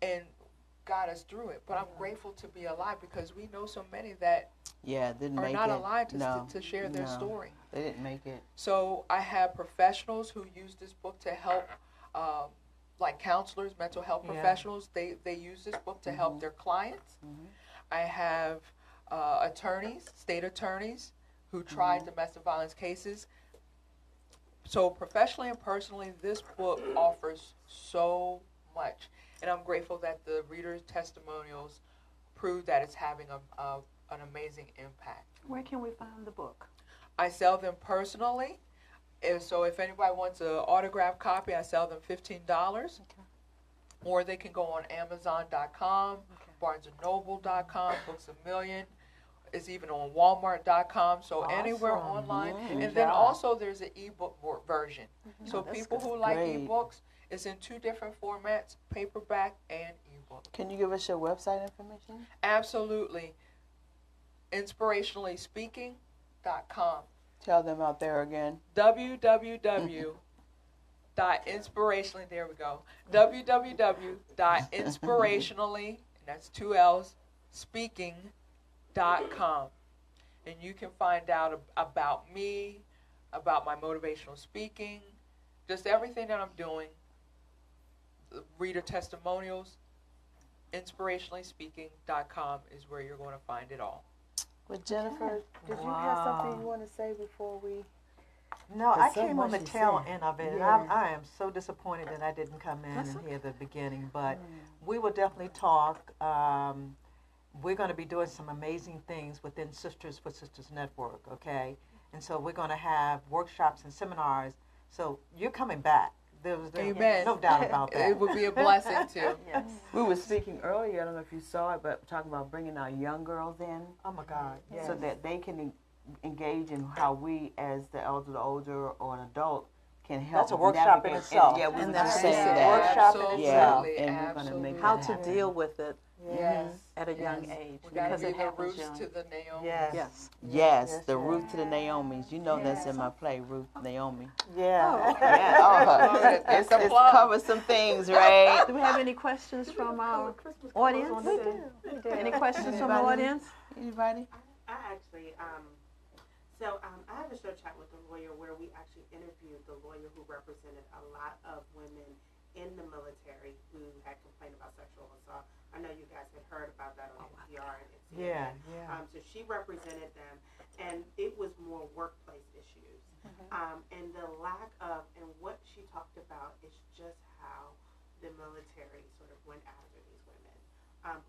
and got us through it. But I'm grateful to be alive because we know so many that didn't are make not it. alive No. to share their No. story. They didn't make it. So I have professionals who use this book to help, like counselors, mental health professionals. They use this book to help their clients. I have attorneys, state attorneys, who tried domestic violence cases. So professionally and personally, this book offers so much. And I'm grateful that the readers' testimonials prove that it's having an amazing impact. Where can we find the book? I sell them personally. So if anybody wants an autographed copy, I sell them $15. Okay. Or they can go on Amazon.com, BarnesandNoble.com, Books A Million. It's even on Walmart.com. So anywhere online. And then also there's an ebook version. So people who like Great. ebooks, it's in 2 different formats, paperback and ebook. Can you give us your website information? Absolutely. InspirationallySpeaking.com. Tell them out there again. www.inspirationally, there we go, www.inspirationally, and that's 2 L's, speaking.com. And you can find out about me, about my motivational speaking, just everything that I'm doing, reader testimonials. Inspirationallyspeaking.com is where you're going to find it all. Well, Jennifer, did you have something you want to say before we? No, I There's so came on the much to tail say. end of it, and Yeah. I am so disappointed that I didn't come in That's and okay. hear the beginning. But we will definitely talk. We're going to be doing some amazing things within Sisters for Sisters Network, okay? And so we're going to have workshops and seminars. So you're coming back. There's Amen. no doubt about that. It would be a blessing too. Yes. We were speaking earlier. I don't know if you saw it, but talking about bringing our young girls in Oh my God! Yes. so that they can engage in how we, as the older or an adult, can help. That's a workshop in navigate- itself. Yeah, we And were that's just what saying you said. that. Workshop in Absolutely, itself. Yeah, and we're gonna make absolutely. How that to happen. deal with it Yes. at a young Yes. age We gotta because be it the happens roots young. to the Naomi. Yes. Yes. Yes, Yes, the yes. Ruth to the Naomis. You know that's in my play, Ruth Naomi. Yeah. Yeah, That's a it's plug. covers some things, right? Do we have any questions from our audience? Any questions from the Anybody? audience? Anybody? I actually, I have a show chat with a lawyer where we actually interviewed the lawyer who represented a lot of women in the military who had complained about sexual assault. I know you guys had heard about that on NPR and CNN. Yeah. So she represented them, and it was more workplace issues. And the lack of, and what she talked about is just how the military sort of went after these women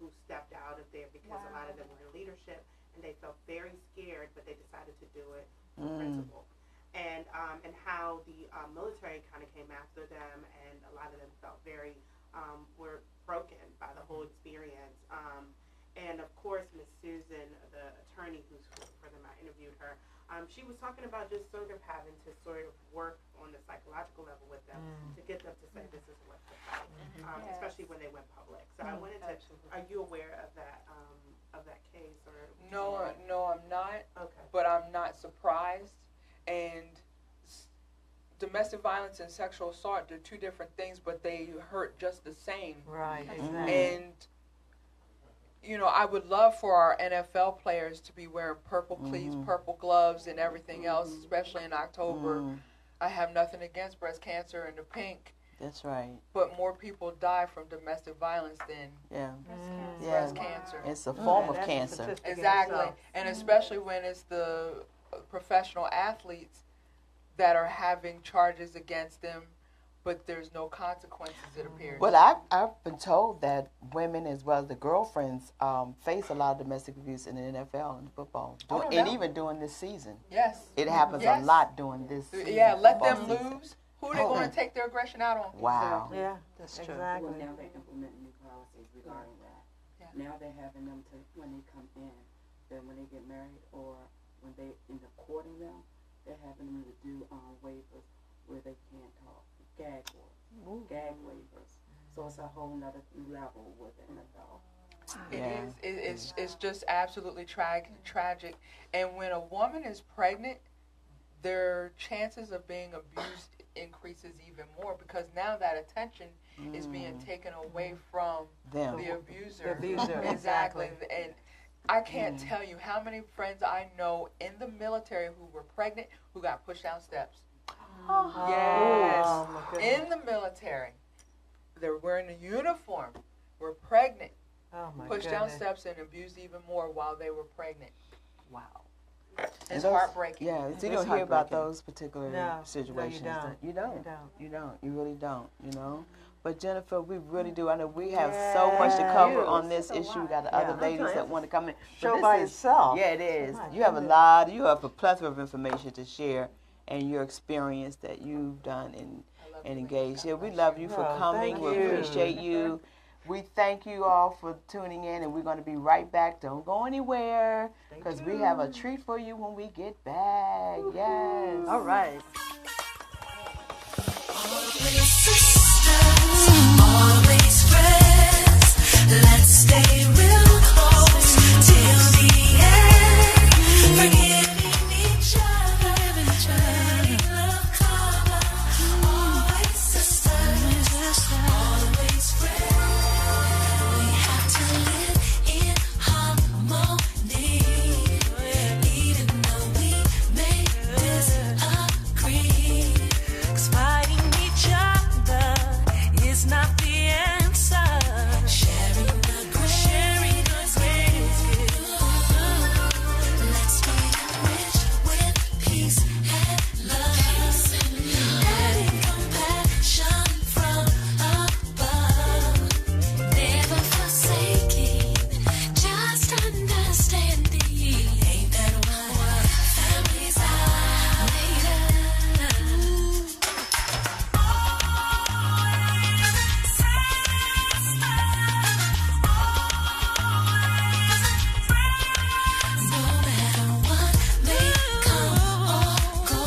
who stepped out of there because a lot of them were in leadership and they felt very scared, but they decided to do it for principle. And how the military kind of came after them, and a lot of them felt very were broken by the whole experience. And of course, Miss Susan, the attorney who's for them, I interviewed her. She was talking about just sort of having to sort of work on the psychological level with them to get them to say this is what to fight, especially when they went public. So I wanted to. Are you aware of that case or? No, I'm not. Okay. But I'm not surprised. And domestic violence and sexual assault, they're 2 different things, but they hurt just the same. Right. Exactly. And, you know, I would love for our NFL players to be wearing purple cleats, purple gloves, and everything else, especially in October. I have nothing against breast cancer and the pink, That's right. but more people die from domestic violence than Yeah. breast cancer. It's a form of That's a cancer. statistic in Exactly. itself. And especially when it's the professional athletes that are having charges against them, but there's no consequences, it appears. But I've been told that women as well as the girlfriends face a lot of domestic abuse in the NFL and football, and even during this season. Yes. It happens Yes. a lot during this season. Yeah, let them football season. lose. Who are they going to take their aggression out on? Wow. Yeah. That's true. Exactly. Well, now they're implementing new policies regarding that. Yeah. Now they're having them to, when they come in, that when they get married or when they end up courting them, they're having them to do waivers where they can't talk, gag waivers. So it's a whole nother level with an adult. It's just absolutely tragic. And when a woman is pregnant, their chances of being abused increases even more because now that attention is being taken away from them. The abuser. The abuser, Exactly. And I can't tell you how many friends I know in the military who were pregnant who got pushed down steps. Yes. Oh, my goodness. In the military. They're wearing a uniform, were pregnant, Oh, my pushed goodness. down steps and abused even more while they were pregnant. Wow. It's Those- heartbreaking. Yeah, so you It's don't hear about heartbreaking. those particular No, situations. no, you don't. You don't. You don't. You don't. You really don't. You know. But Jennifer, we really do. I know we have so much to cover on this issue. We got the other ladies that want to come in. But Show this by is- itself. Yeah, it is. My You have goodness. you have a plethora of information to share and your experience that you've done and engaged. Yeah, we love you for Oh, coming. thank We you. appreciate you. We thank you all for tuning in, and we're going to be right back. Don't go anywhere, because we have a treat for you when we get back. Yes. All right. Always sisters, always friends. Let's stay real close till the end. Forgiving each other, letting love cover. Always sisters, always friends. We have to live in harmony, even though we may disagree. 'Cause fighting each other is not the answer. Sharing the grace, let's be rich with peace and love, having compassion from above. Never forsaking, just understanding. Ain't that what families are made of? No matter what may come or go,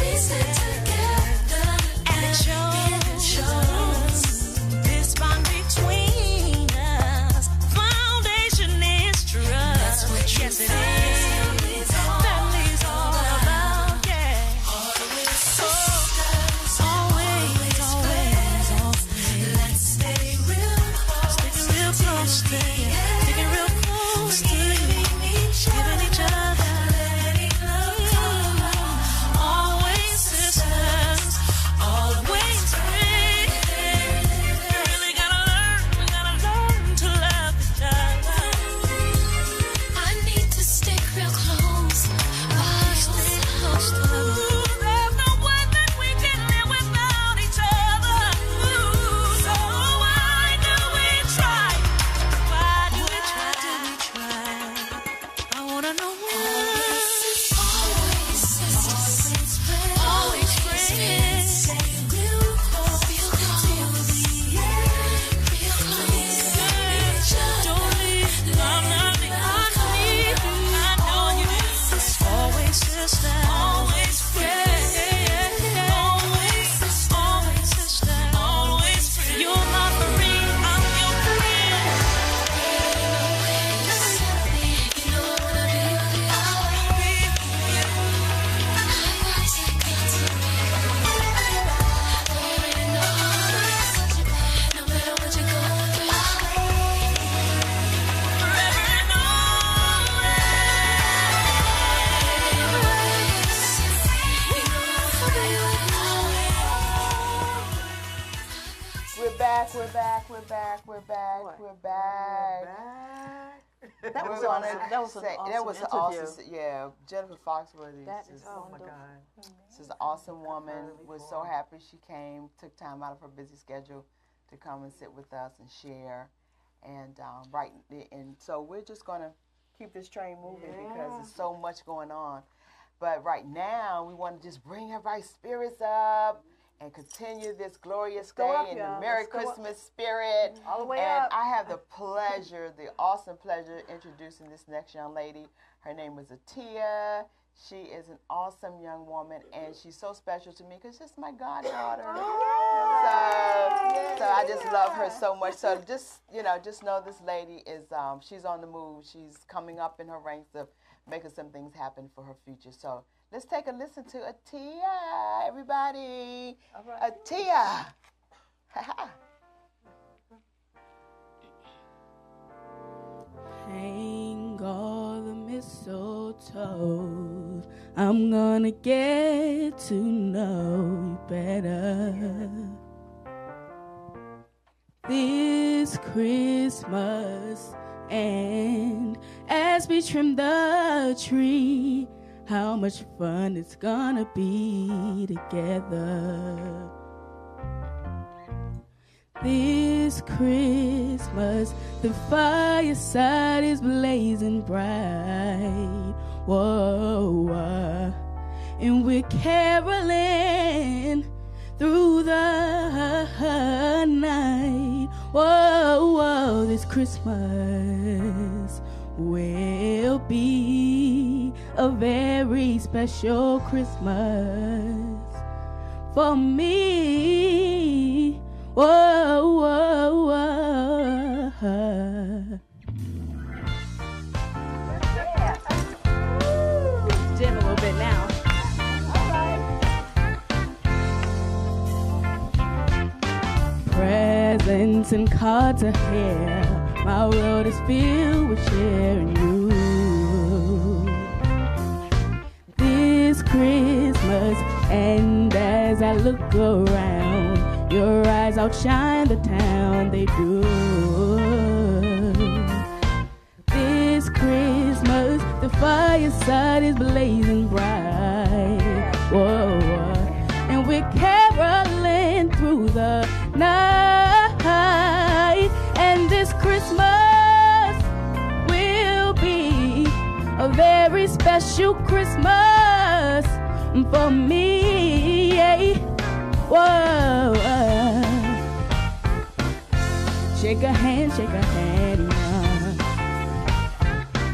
we stand together and it shows. This bond between us, foundation is trust. Yes, it is. Family's all about, yeah. Always sisters, always. Let's stay real close. Sticking real close to you. Sticking real close to you. Giving each other. Letting love cover. Always sisters, always friends. You really gotta learn to love each other. I need to stick real close. There's no way that we can live without each other. So why do we try? Why do we try? I wanna know why. Always sisters, always friends. Stay real close till the end. Real close. Don't leave. I'm nothing. I need you. I know you. Always sister. Always friends. Always sister. Always friends. You're my friend. I'm your friend. You know I wanna be with you. No matter what you're going through, forever and We're back. That was We're awesome. gonna That was an say- awesome that was interview. awesome. Yeah, Jennifer Foxworthy. That is is Oh, my wonderful. God. She's an awesome woman. We're so happy she came, took time out of her busy schedule to come and sit with us and share. And and so we're just gonna keep this train moving because there's so much going on. But right now we want to just bring everybody's spirits up and continue this glorious go day up, in y'all. the Merry Let's go up. Christmas spirit. All the way And up. I have the pleasure, the awesome pleasure, introducing this next young lady. Her name is Atia. She is an awesome young woman, and she's so special to me because she's my goddaughter. So I just love her so much. So just know this lady is she's on the move. She's coming up in her ranks of making some things happen for her future. So let's take a listen to Atia, everybody. All right. Atia. Hang all the mistletoe. I'm gonna get to know you better this Christmas. And as we trim the tree, how much fun it's gonna be together. This Christmas, the fireside is blazing bright. Whoa, and we're caroling through the night. Whoa, this Christmas will be a very special Christmas for me. Whoa, whoa, whoa. Jam a little bit now. Presents and cards are here. My world is filled with sharing you. This Christmas, and as I look around, your eyes outshine the town, they do. This Christmas, the fireside is blazing bright. Whoa, and we're caroling through the night. And this Christmas will be a very special Christmas for me. Whoa, shake a hand,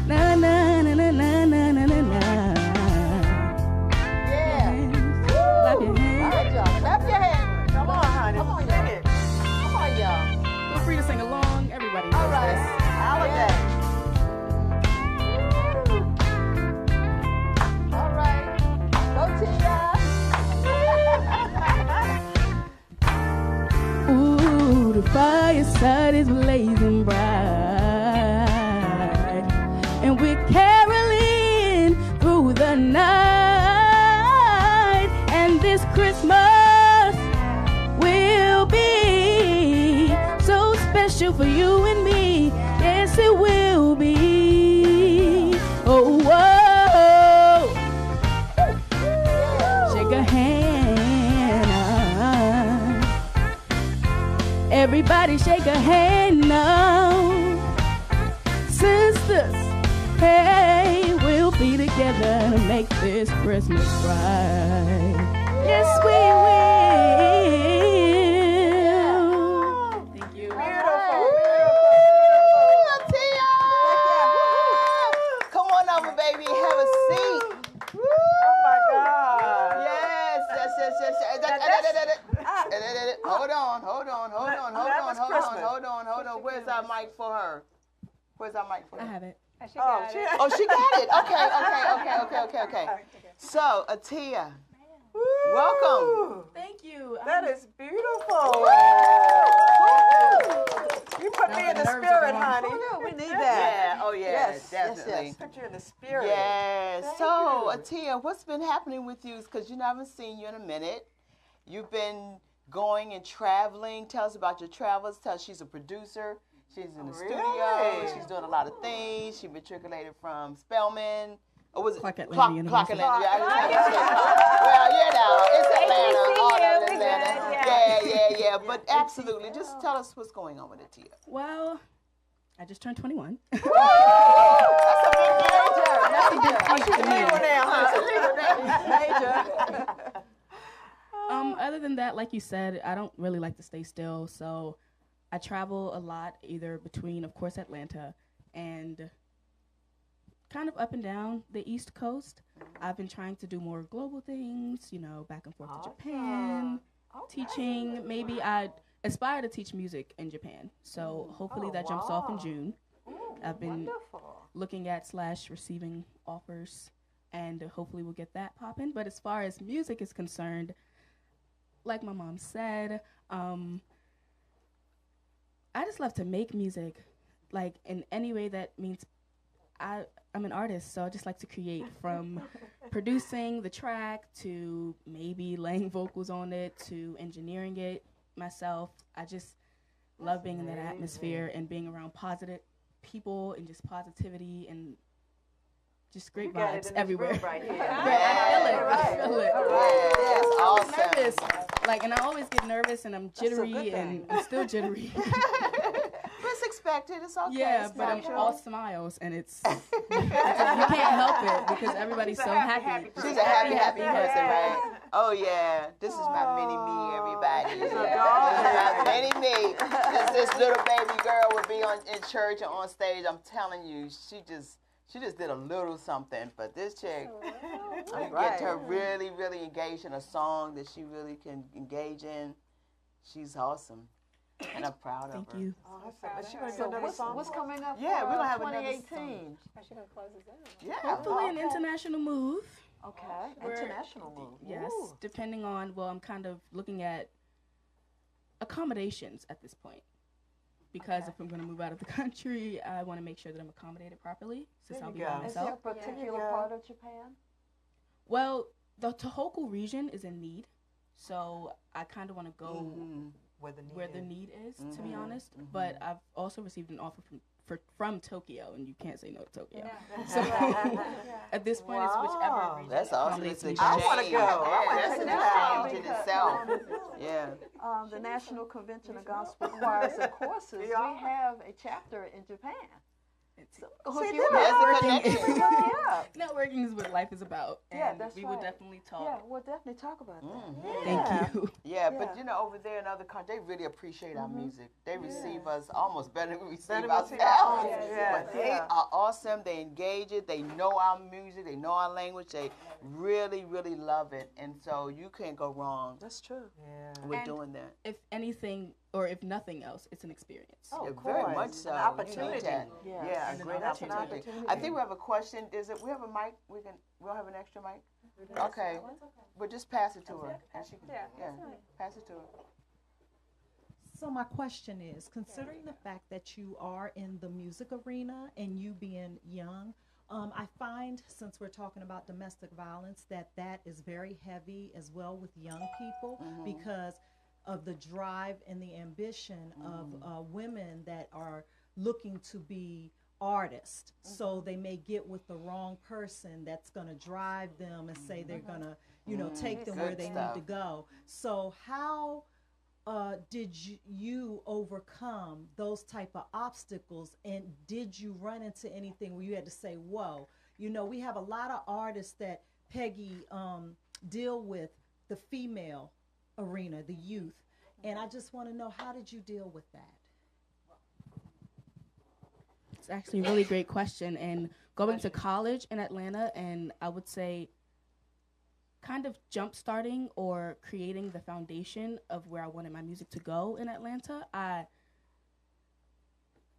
na na na na na na na na na. Yeah. Clap your hands. All right, y'all. Clap your hands. Come on, honey. Come on, sing it. Come on, y'all. Feel free to sing along. Everybody knows All right. this. Holiday. All right. Go, Tia. Ooh, the fireside is blazing bright, and we're caroling through the night. And this Christmas will be so special for you and me. Yes, it will be. Oh, whoa. Shake a hand. Everybody shake a hand now. Sisters, hey, we'll be together to make this Christmas right. Yes, we will. Thank you. Beautiful. Atia! Come on over, baby. Have a seat. Oh, my God. Yes. Hold on. Where's our mic for her? I have it. She got it. Oh, she got it. Okay. So, Atia, welcome. Thank you. That is beautiful. You put me in the nerves are spirit, going. honey. We need that. Yeah. Oh, yes. Definitely. Yes. Put you in the spirit. Yes. Thank So, you. Atia, what's been happening with you? Because I haven't seen you in a minute. You've been going and traveling. Tell us about your travels. Tell us she's a producer. She's in the studio. Really? She's doing a lot of things. She matriculated from Spelman. Or was it Clark Atlanta Clark University. Atlanta. Yeah, well, it's Atlanta. All HBCU, of we Atlanta. good, Yeah. But absolutely, just tell us what's going on with Atia. Well, I just turned 21. That's a big deal. That's a big She's legal now, huh? She's legal now. major. Other other than that, like you said, I don't really like to stay still. So I travel a lot, either between, of course, Atlanta and kind of up and down the East Coast. I've been trying to do more global things, you know, back and forth to Japan, teaching. Maybe I aspire to teach music in Japan. So hopefully that jumps off in June. I've been looking at / receiving offers, and hopefully we'll get that popping. But as far as music is concerned, like my mom said, I just love to make music, like in any way that means I'm an artist, so I just like to create, from producing the track to maybe laying vocals on it to engineering it myself. I just love being in that atmosphere and being around positive people and just positivity and just great vibes everywhere. Right here. I feel it. That's awesome. I'm nervous. Like, and I always get nervous and I'm jittery and I'm still jittery. It's expected. It's okay. Yeah, it's but I'm natural. all smiles and it's you can't help it because everyeverybody's so happy. She's a happy person, right? Oh yeah, this is my mini me, everybody. This is my mini me. This little baby girl would be in church or on stage. I'm telling you, she just did a little something. But this chick, I get her really, really engaged in a song that she really can engage in. She's awesome. And I'm proud of her. Thank you. So what's coming up Yeah, for we're gonna have another 2018? How's she gonna close us out? Yeah. Hopefully an international move. Okay, international move. Yes, Ooh. depending on, well, I'm kind of looking at accommodations at this point. Because if I'm going to move out of the country, I want to make sure that I'm accommodated properly, since I'll be by Is there a myself. particular part of Japan? Well, the Tohoku region is in need, so I kind of want to go where the need is, to be honest. But I've also received an offer from Tokyo, and you can't say no to Tokyo. Yeah. So at this point, it's whichever region. That's awesome. accommodates It's an me exchange. best. I wanna go. Yeah, that's an exchange in itself. Yeah. The National Convention of Gospel Choirs and Courses, we have a chapter in Japan. It's- Hook you There's up. a connection. Yeah. Networking is what life is about, and Yeah, that's we will right. definitely talk. Yeah, we'll definitely talk about that. Thank you. Yeah, but Yeah. you know, over there in other countries, they really appreciate our music. They receive us almost better than we receive Better ourselves. receive ourselves. Yeah, But they yeah. are awesome. They engage it. They know our music. They know our language. They really, really love it. And so you can't go wrong That's true. Yeah. with And doing that. If anything, or if nothing else, it's an experience. Oh, Yeah, of very course. much so. An You opportunity. need that. Yes. Yeah, a And an great That's an opportunity. opportunity. I think we have a question. We have a mic? We'll have an extra mic? Okay. But just pass it to her. And she can, yeah, pass it to her. So my question is, considering the fact that you are in the music arena and you being young, I find, since we're talking about domestic violence, that is very heavy as well with young people because of the drive and the ambition of women that are looking to be artists. So they may get with the wrong person that's going to drive them and say they're going to, take them where Good they stuff. need to go. So how did you overcome those type of obstacles, and did you run into anything where you had to say, whoa, we have a lot of artists that, Peggy, deal with the female arena, the youth, and I just want to know, how did you deal with that? It's actually a really great question. And going to college in Atlanta, and I would say kind of jump-starting or creating the foundation of where I wanted my music to go in Atlanta,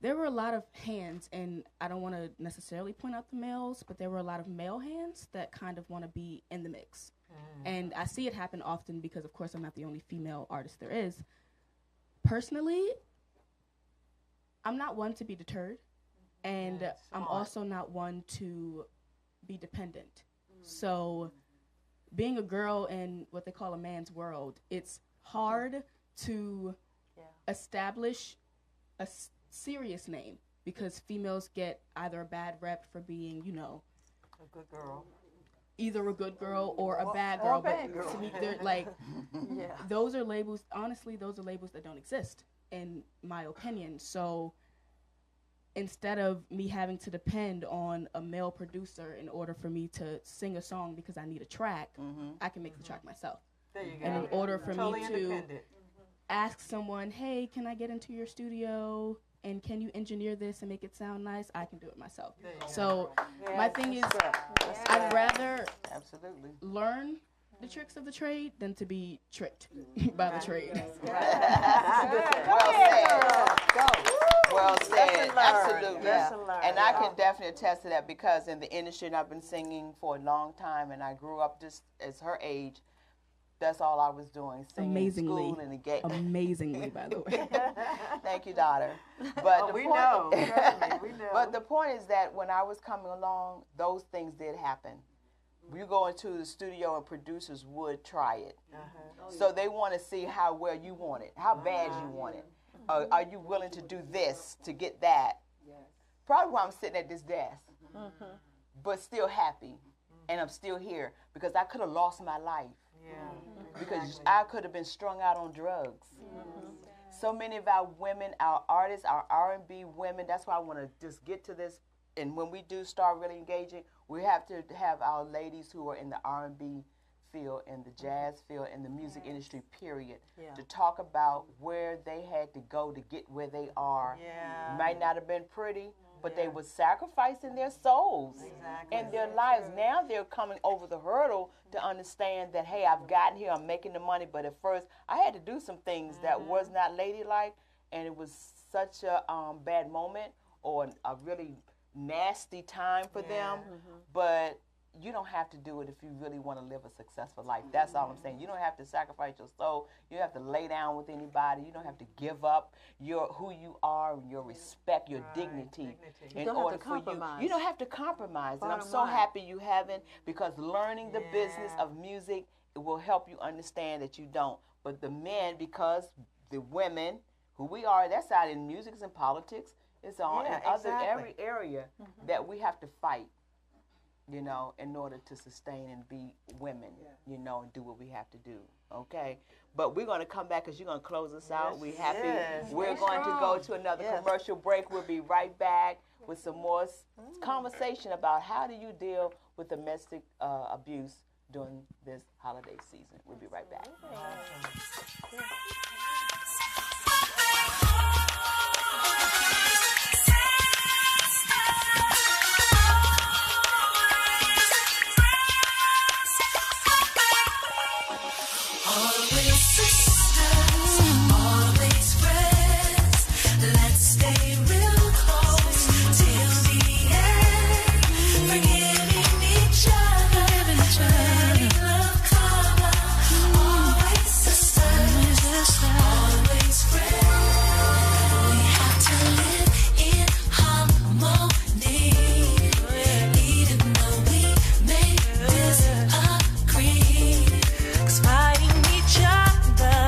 there were a lot of hands, and I don't want to necessarily point out the males, but there were a lot of male hands that kind of want to be in the mix. And I see it happen often because, of course, I'm not the only female artist there is. Personally, I'm not one to be deterred, and I'm also not one to be dependent. So being a girl in what they call a man's world, it's hard to establish a serious name because females get either a bad rep for being, A good girl. either a good girl or a bad girl. Or a bad but girl. to me, they're like, Yeah. those are labels, honestly, those are labels that don't exist, in my opinion. So instead of me having to depend on a male producer in order for me to sing a song because I need a track, I can make the track myself. There you go. And in order for Totally me to independent. ask someone, hey, can I get into your studio? And can you engineer this and make it sound nice? I can do it myself. So my thing is, I'd rather Absolutely. learn the tricks of the trade than to be tricked by the trade. Well said. Well said. Absolutely. Lesson learned. And I can definitely attest to that because in the industry, and I've been singing for a long time, and I grew up just as her age. That's all I was doing, singing Amazingly. in school and the gay. Amazingly, by the way. Thank you, daughter. But We know. Trust me, we know. But the point is that when I was coming along, those things did happen. You go into the studio and producers would try it. So they want to see how well you want it, how bad you want it. Are you willing to do this to get that? Probably why I'm sitting at this desk, but still happy. And I'm still here because I could have lost my life. Because I could have been strung out on drugs. So many of our women, our artists, our R&B women, that's why I want to just get to this. And when we do start really engaging, we have to have our ladies who are in the R&B field, in the jazz field, in the music industry, period, to talk about where they had to go to get where they are. Might not have been pretty, but they were sacrificing their souls and their lives. Now they're coming over the hurdle to understand that, hey, I've gotten here, I'm making the money, but at first I had to do some things that was not ladylike, and it was such a bad moment or a really nasty time for them, but you don't have to do it if you really want to live a successful life. That's all I'm saying. You don't have to sacrifice your soul. You don't have to lay down with anybody. You don't have to give up who you are, your respect, your dignity. In order for you don't have to compromise. And I'm so happy you haven't, because learning the business of music, it will help you understand that you don't. But the men, because the women, who we are, that's out in music, it's in politics, it's on in every area that we have to fight, you know, in order to sustain and be women, you know, and do what we have to do, okay? But we're going to come back because you're going to close us out. We're happy. We're going to go to another commercial break. We'll be right back with some more conversation about how do you deal with domestic abuse during this holiday season. We'll be right back. Fighting each other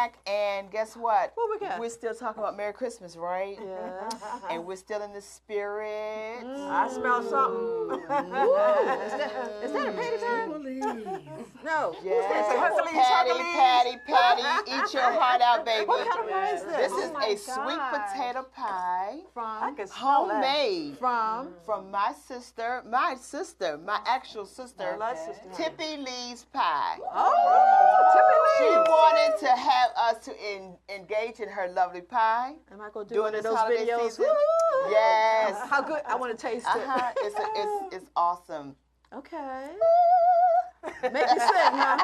back, and guess what? What we got? We're still talking about Merry Christmas, right? Yes. And we're still in the spirit. I smell something. Is that a patty pie? No. Yes. Hercules, Patty, eat your heart out, baby. What kind of pie is This this? is my a sweet gosh. potato pie, I From can smell that. homemade from my actual sister, Blood sister. Tippy Lee's pie. oh, She Tippy Lee. wanted to have us to engage in her lovely pie. Am I gonna do During one of this those holiday videos? season. Woo! Yes. How good? I want to taste it. It's awesome. Okay. Make me sing, huh?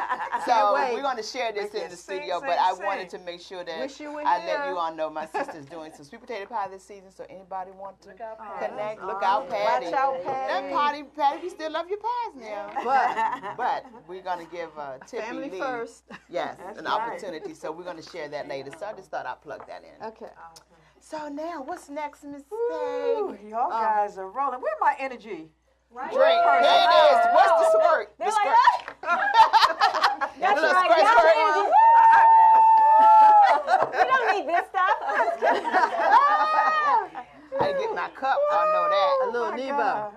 So wait. we're going to share this Make in it the sing, studio, sing, but I sing. wanted to make sure that Wish you were I here. let you all know my sister's doing some sweet potato pie this season. So anybody want to Patty. connect? Look out, Patty. Watch out, Patty. That Patty, we still love your pies now. But we're going to give Tippy Family Lee, first. yes, That's an right. opportunity. So we're going to share that later. So I just thought I'd plug that in. Okay. So now, what's next, Miss Ooh, Peg? y'all guys are rolling. Where's my energy? Drink. Here it is. What's the squirt? They're The like, squirt. that's Little right. squirt, Y'all squirt. energy. We don't need this stuff. I get my cup. I know that. A little my Nebo. God.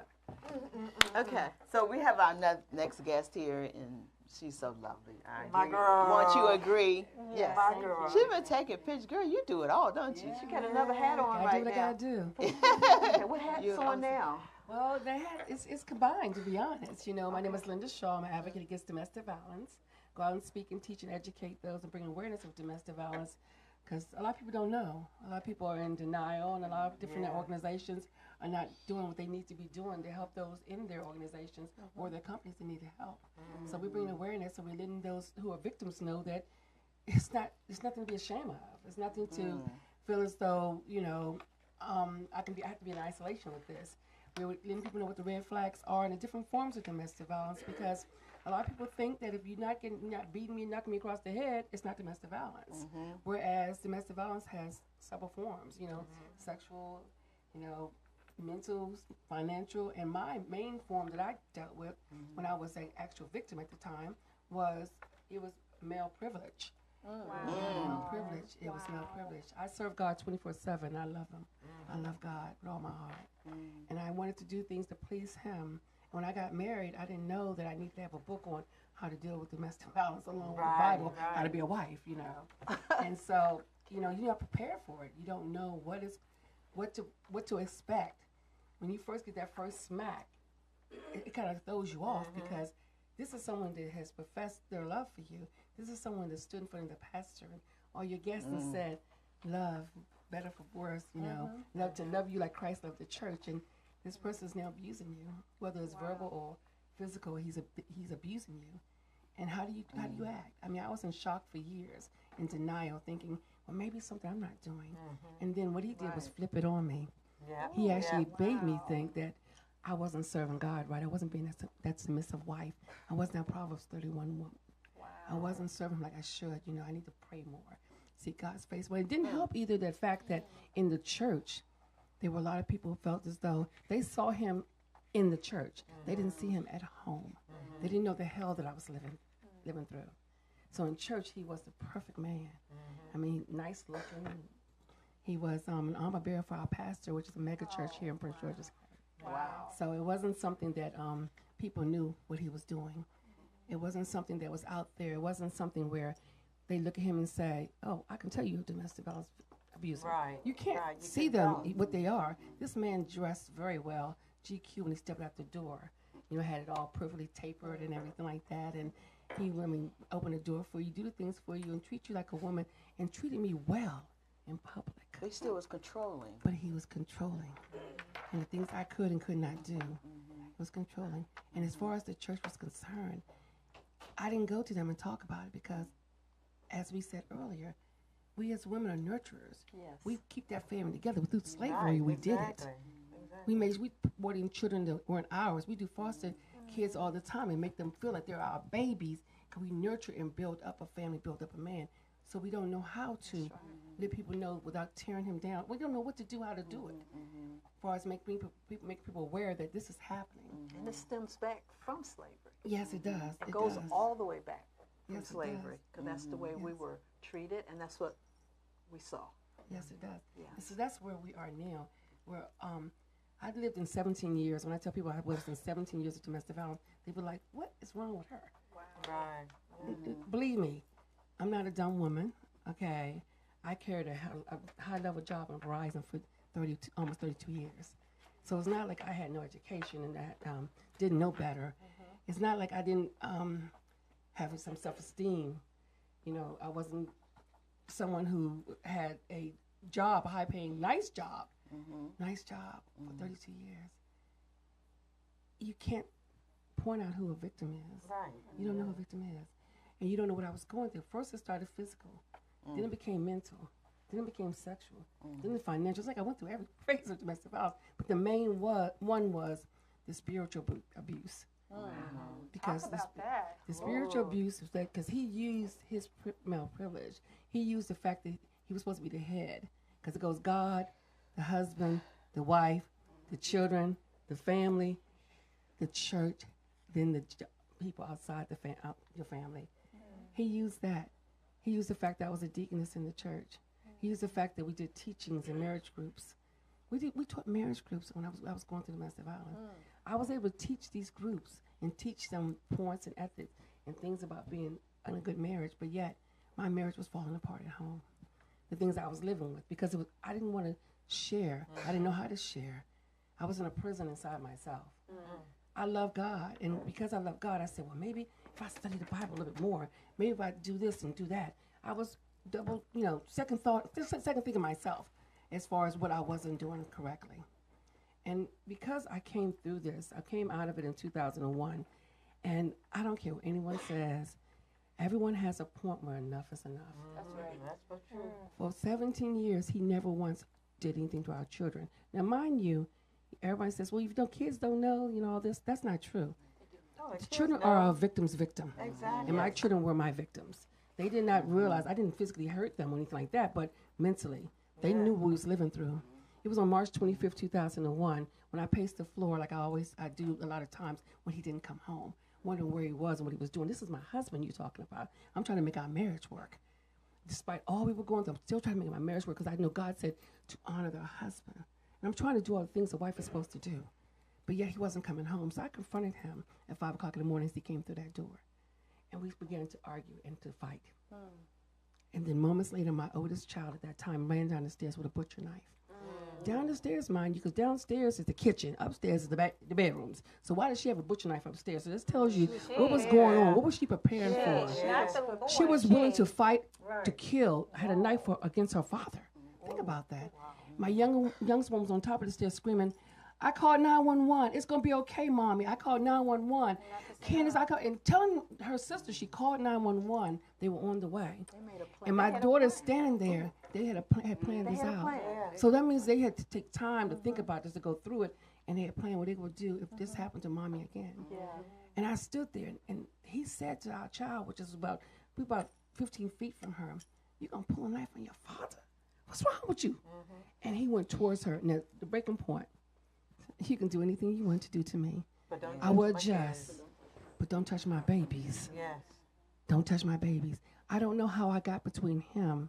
Okay. So we have our next guest here, and she's so lovely. My girl. Won't you agree? Yes. My girl. She been taking pictures. Girl, you do it all, don't you? She got another hat on I right do what I now. gotta do. Okay, what hat's on now? Well, the hat is combined, to be honest. You know, my name is Linda Shaw. I'm an advocate against domestic violence. Go out and speak and teach and educate those and bring awareness of domestic violence, because a lot of people don't know. A lot of people are in denial, and a lot of different organizations are not doing what they need to be doing to help those in their organizations or their companies that need help. So we bring awareness, and we're letting those who are victims know that it's nothing to be ashamed of. It's nothing to feel as though, you know, I have to be in isolation with this. We're letting people know what the red flags are and the different forms of domestic violence, because a lot of people think that if you're not beating me, knocking me across the head, it's not domestic violence. Whereas domestic violence has several forms, you know, sexual, you know, mental, financial, and my main form that I dealt with when I was an actual victim at the time was male privilege. Male privilege. It was male privilege. I serve God 24/7. I love Him. I love God with all my heart. And I wanted to do things to please Him. When I got married, I didn't know that I needed to have a book on how to deal with domestic violence along with the Bible, how to be a wife, you know. And so, you know, you're not prepared for it. You don't know what to expect. When you first get that first smack, it kind of throws you off, because this is someone that has professed their love for you. This is someone that stood in front of the pastor and all your guests and said, love, better for worse, you know, love to love you like Christ loved the church. And this person is now abusing you, whether it's verbal or physical. He's abusing you. And how do you act? I mean, I was in shock for years, in denial, thinking, well, maybe it's something I'm not doing. And then what he did was flip it on me. Yeah. He actually made me think that I wasn't serving God right. I wasn't being that submissive wife. I wasn't that Proverbs 31 woman. I wasn't serving him like I should. You know, I need to pray more, seek God's face. But it didn't help either the fact that in the church, there were a lot of people who felt as though they saw him in the church. They didn't see him at home. They didn't know the hell that I was living through. So in church, he was the perfect man. I mean, nice looking. He was an armor bearer for our pastor, which is a mega church here in Prince George's. Wow. So it wasn't something that people knew what he was doing. It wasn't something that was out there. It wasn't something where they look at him and say, oh, I can tell you a domestic violence abuser. Right. You can't Right, you see can them, tell. what they are. This man dressed very well, GQ, when he stepped out the door. You know, had it all perfectly tapered and everything like that. And he, opened the door for you, do the things for you, and treat you like a woman, and treated me well in public. But he still was controlling. But he was controlling. And the things I could and could not do, was controlling. And as far as the church was concerned, I didn't go to them and talk about it because, as we said earlier, we as women are nurturers. Yes. We keep that family together. Through slavery, we did it. We brought in children that weren't ours. We do foster kids all the time and make them feel like they're our babies, because we nurture and build up a family, build up a man. So we don't know how to let people know without tearing him down. We don't know what to do, how to do it. As far as make people aware that this is happening. And this stems back from slavery. Yes, it does. It goes does. all the way back from Yes, it slavery, does. because that's the way we were treated, and that's what we saw. Yes, it does. Yeah. And so that's where we are now. Where I lived in 17 years. When I tell people I lived in 17 years of domestic violence, they were like, "What is wrong with her?" Right. Believe me, I'm not a dumb woman. Okay, I carried a high-level job in Verizon for almost 32 years. So it's not like I had no education and that didn't know better. It's not like I didn't have some self-esteem. You know, I wasn't someone who had a job, a high-paying, nice job for 32 years. You can't point out who a victim is. Right. You don't know who a victim is. And you don't know what I was going through. First it started physical. Then it became mental. Then it became sexual. Then the financial. It's like I went through every phase of domestic violence. But the main one was the spiritual abuse. Because Talk about that. the spiritual abuse was that because he used his male privilege. He used the fact that he was supposed to be the head. Because it goes God, the husband, the wife, the children, the family, the church, then the people outside your family. He used that. He used the fact that I was a deaconess in the church. He used the fact that we did teachings and marriage groups. We taught marriage groups when I was going through domestic violence. I was able to teach these groups and teach them points and ethics and things about being in a good marriage, but yet my marriage was falling apart at home. The things I was living with, because I didn't want to share. I didn't know how to share. I was in a prison inside myself. I love God, and because I love God, I said, well, maybe if I study the Bible a little bit more, maybe if I do this and do that. I was second thinking myself as far as what I wasn't doing correctly. And because I came through this, I came out of it in 2001, and I don't care what anyone says, everyone has a point where enough is enough. That's right. That's so true. For 17 years, he never once did anything to our children. Now, mind you, everybody says, well, kids don't know, all this. That's not true. The children are our victim's victim. Exactly. And my children were my victims. They did not realize, I didn't physically hurt them or anything like that, but mentally. They knew what we was living through. It was on March 25th, 2001, when I paced the floor like I do a lot of times when he didn't come home, wondering where he was and what he was doing. This is my husband you're talking about. I'm trying to make our marriage work. Despite all we were going through, I'm still trying to make my marriage work because I know God said to honor the husband. And I'm trying to do all the things a wife is supposed to do. But yet he wasn't coming home. So I confronted him at 5 o'clock in the morning as he came through that door. And we began to argue and to fight. And then moments later, my oldest child at that time ran down the stairs with a butcher knife. Down the stairs, mind you, because downstairs is the kitchen, upstairs is the bedrooms. So why does she have a butcher knife upstairs? So this tells you what was going on. What was she preparing for? She was willing to fight, to kill, had a knife against her father. Think about that. My youngest one was on top of the stairs screaming, I called 911. It's going to be okay, Mommy. I called 911. Candace, and telling her sister she called 911. They were on the way. And my daughter's standing there. They had planned this out. So that means they had to take time to think about this, to go through it. And they had planned what they would do if this happened to Mommy again. And I stood there, and he said to our child, which is about 15 feet from her, you're going to pull a knife on your father? What's wrong with you? And he went towards her. Now, the breaking point. You can do anything you want to do to me. But don't I will adjust. But don't touch my babies. Yes. Don't touch my babies. I don't know how I got between him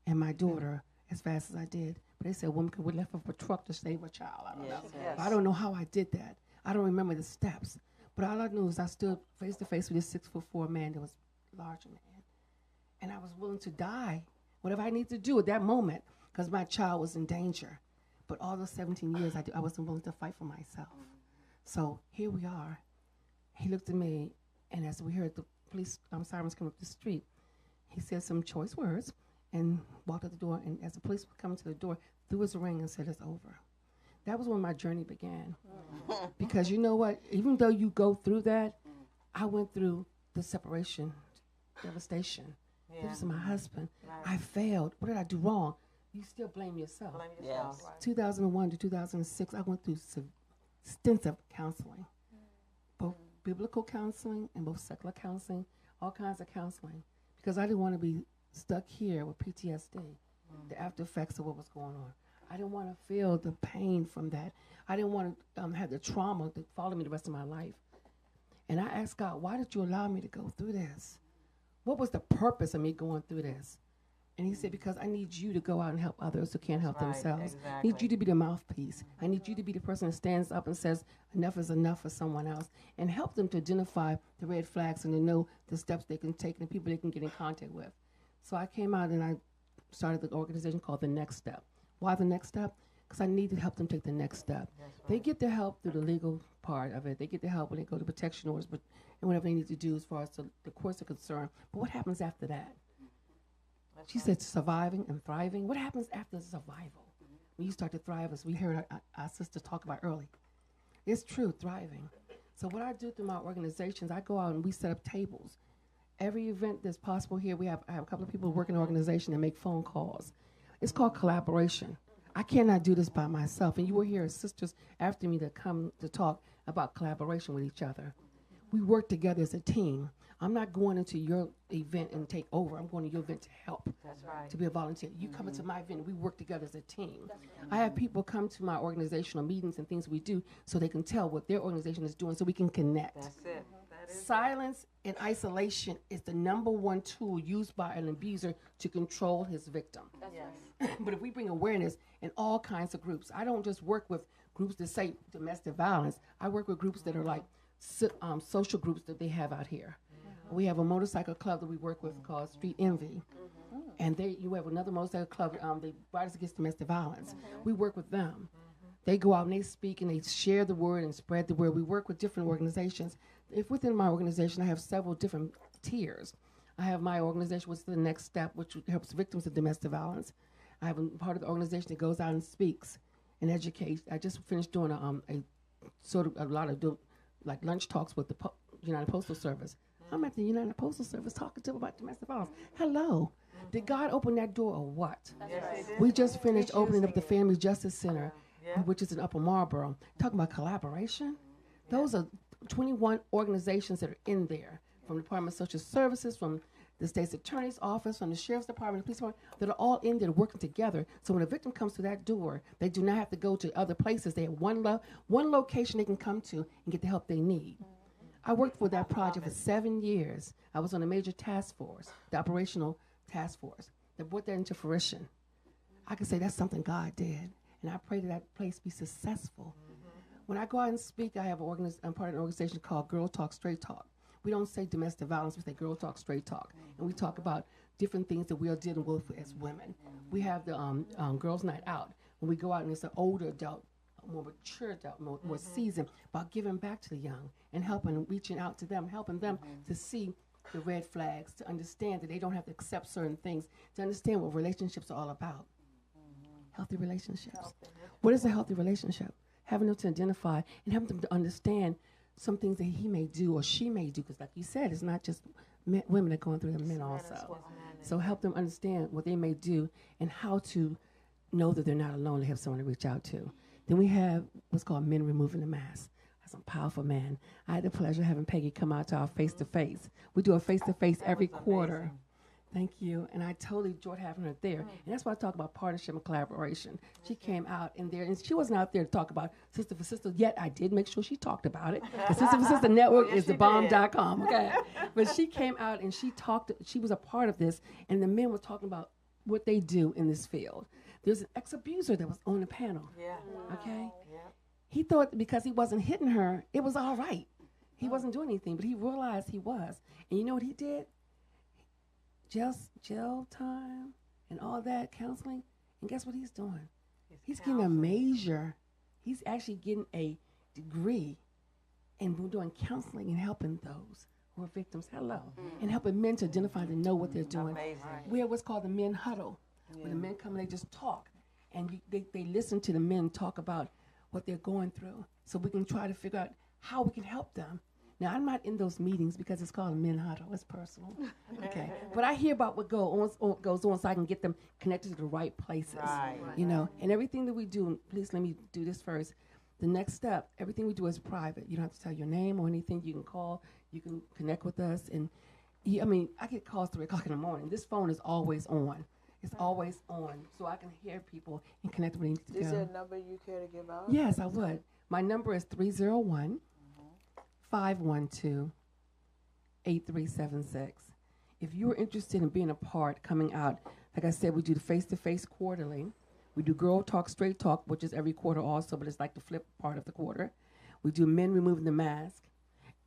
and my daughter as fast as I did. But they said a woman could left of a truck to save a child. I don't know. Yes. I don't know how I did that. I don't remember the steps. But all I knew is I stood face to face with this 6'4" man that was larger man. And I was willing to die, whatever I need to do at that moment, because my child was in danger. But all those 17 years, I wasn't willing to fight for myself. So here we are. He looked at me, and as we heard the police sirens come up the street, he said some choice words and walked out the door. And as the police were coming to the door, threw his ring and said, it's over. That was when my journey began. Because you know what? Even though you go through that, I went through the separation, devastation. This was my husband. I failed. What did I do wrong? You still blame yourself. Yes. 2001 to 2006, I went through extensive counseling, both biblical counseling and both secular counseling, all kinds of counseling, because I didn't want to be stuck here with PTSD, the after effects of what was going on. I didn't want to feel the pain from that. I didn't want to have the trauma that followed me the rest of my life. And I asked God, why did you allow me to go through this? What was the purpose of me going through this? And he said, because I need you to go out and help others who can't help Right, themselves. I exactly. need you to be the mouthpiece. I need you to be the person that stands up and says, enough is enough for someone else. And help them to identify the red flags and to know the steps they can take and the people they can get in contact with. So I came out and I started the organization called The Next Step. Why The Next Step? Because I need to help them take the next step. They get the help through the legal part of it. They get the help when they go to protection orders and whatever they need to do as far as the courts are concerned. But what happens after that? She said surviving and thriving. What happens after survival? When you start to thrive, as we heard our sister talk about early. It's true, thriving. So what I do through my organizations, I go out and we set up tables. Every event that's possible here, I have a couple of people who work in the organization and make phone calls. It's called collaboration. I cannot do this by myself. And you will hear sisters after me that come to talk about collaboration with each other. We work together as a team. I'm not going into your event and take over. I'm going to your event to help. That's right. To be a volunteer. You come into my event and we work together as a team. I have people come to my organizational meetings and things we do so they can tell what their organization is doing so we can connect. That's it. That is Silence and isolation is the #1 tool used by an abuser to control his victim. yes. But if we bring awareness in all kinds of groups, I don't just work with groups that say domestic violence. I work with groups that are like social groups that they have out here. We have a motorcycle club that we work with called Street Envy. And you have another motorcycle club, the Riders Against Domestic Violence. We work with them. They go out and they speak and they share the word and spread the word. We work with different organizations. If within my organization, I have several different tiers. I have my organization, which is The Next Step, which helps victims of domestic violence. I have a part of the organization that goes out and speaks and educates. I just finished doing a lot of like lunch talks with the United Postal Service. I'm at the United Postal Service talking to them about domestic violence. Hello. Did God open that door or what? Yes. We just finished opening up the Family Justice Center, Yeah. which is in Upper Marlboro. Talking about collaboration. Those are 21 organizations that are in there, from the Department of Social Services, from the state's attorney's office, from the sheriff's department, the police department, that are all in there working together. So when a victim comes to that door, they do not have to go to other places. They have one location they can come to and get the help they need. I worked for that project for 7 years. I was on a major task force, the operational task force, that brought that into fruition. I can say that's something God did, and I pray that place be successful. When I go out and speak, I'm part of an organization called Girl Talk, Straight Talk. We don't say domestic violence, we say Girl Talk, Straight Talk, and we talk about different things that we are dealing with as women. We have the Girls' Night Out, when we go out and it's an older adult, more mature adult, more seasoned, about giving back to the young and helping and reaching out to them, helping them to see the red flags, to understand that they don't have to accept certain things, to understand what relationships are all about. Healthy relationships. What is a healthy relationship? Having them to identify and helping them to understand some things that he may do or she may do, because like you said, it's not just women that are going through it, men also. So help them understand what they may do and how to know that they're not alone, to have someone to reach out to. Then we have what's called Men Removing the Mask. That's some powerful men. I had the pleasure of having Peggy come out to our face-to-face. We do a face-to-face every quarter. Amazing. Thank you. And I totally enjoyed having her there. And that's why I talk about partnership and collaboration. She came out in there, and she wasn't out there to talk about Sister for Sister, yet I did make sure she talked about it. The Sister for Sister Network is thebomb.com, okay? But she came out and she was a part of this, and the men were talking about what they do in this field. There's an ex-abuser that was on the panel, okay? Yeah. He thought because he wasn't hitting her, it was all right. He wasn't doing anything, but he realized he was. And you know what he did? Jail time and all that, counseling. And guess what he's doing? He's getting a major. He's actually getting a degree in doing counseling and helping those who are victims. Hello. And helping men to identify and know what they're doing. Amazing. We have what's called the men huddle. When the men come and they just talk. And they listen to the men talk about what they're going through. So we can try to figure out how we can help them. Now, I'm not in those meetings because it's called a men huddle. It's personal. Okay. But I hear about what goes on so I can get them connected to the right places. Right. You know, and everything that we do, please let me do this first. The next step, everything we do is private. You don't have to tell your name or anything. You can call. You can connect with us. And, I get calls 3 o'clock in the morning. This phone is always on. It's always on. So I can hear people and connect where they need to go. Is there a number you care to give out? Yes, I would. My number is 301-512-8376. if you're interested in being a part, coming out, like I said, we do the face-to-face quarterly. We do Girl Talk, Straight Talk, which is every quarter also, but it's like the flip part of the quarter. We do Men Removing the Mask.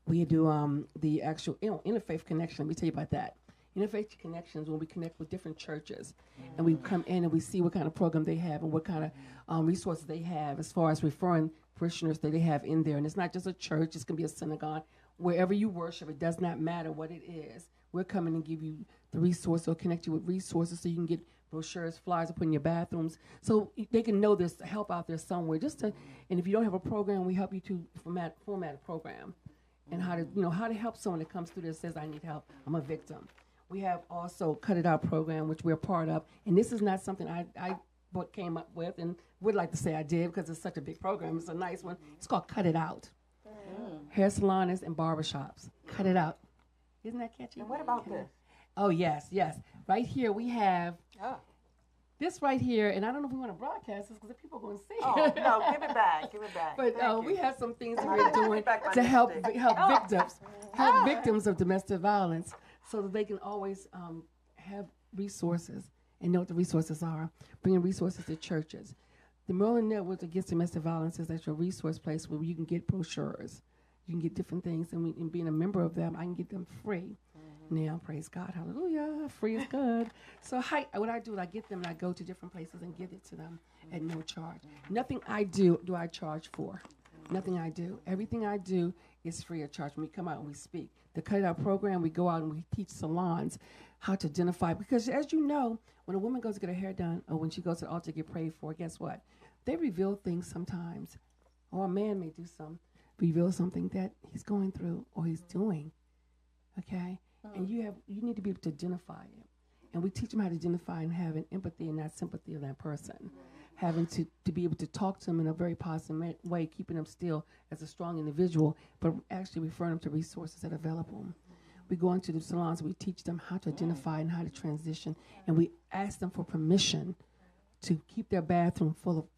We do the actual Interfaith Connection. Let me tell you about that. Interfaith Connection is when we connect with different churches, and we come in and we see what kind of program they have and what kind of resources they have as far as referring parishioners that they have in there. And it's not just a church. It's going to be a synagogue. Wherever you worship, it does not matter what it is. We're coming and give you the resource or connect you with resources so you can get brochures, flyers to put in your bathrooms, so they can know there's help out there somewhere. And if you don't have a program, we help you to format a program, and how to help someone that comes through that says, I need help, I'm a victim. We have also Cut It Out program, which we're part of, and this is not something I came up with and would like to say I did because it's such a big program. It's a nice one. It's called Cut It Out. Hair salons and barbershops. Cut it out. Isn't that catchy? And what about this? Oh, yes. Right here we have this right here, and I don't know if we want to broadcast this because the people are going to see it. Oh, no, give it back. But we have some things that we're doing to help victims of domestic violence so that they can always have resources and know what the resources are, bringing resources to churches. The Maryland Network Against Domestic Violence is actually a resource place where you can get brochures. You can get different things, and being a member of them, I can get them free. Now, praise God, hallelujah, free is good. So what I do is I get them and I go to different places and give it to them at no charge. Nothing I do I charge for. Nothing I do. Everything I do is free of charge. When we come out and we speak. The Cut It Out program, we go out and we teach salons how to identify. Because as you know, when a woman goes to get her hair done or when she goes to the altar to get prayed for, guess what? They reveal things sometimes. Or a man may reveal something that he's going through or he's doing. Okay? And you need to be able to identify it. And we teach them how to identify and have an empathy and not sympathy of that person. Having to be able to talk to them in a very positive way, keeping them still as a strong individual, but actually referring them to resources that are available. We go into the salons, we teach them how to identify and how to transition, and we ask them for permission to keep their bathroom full of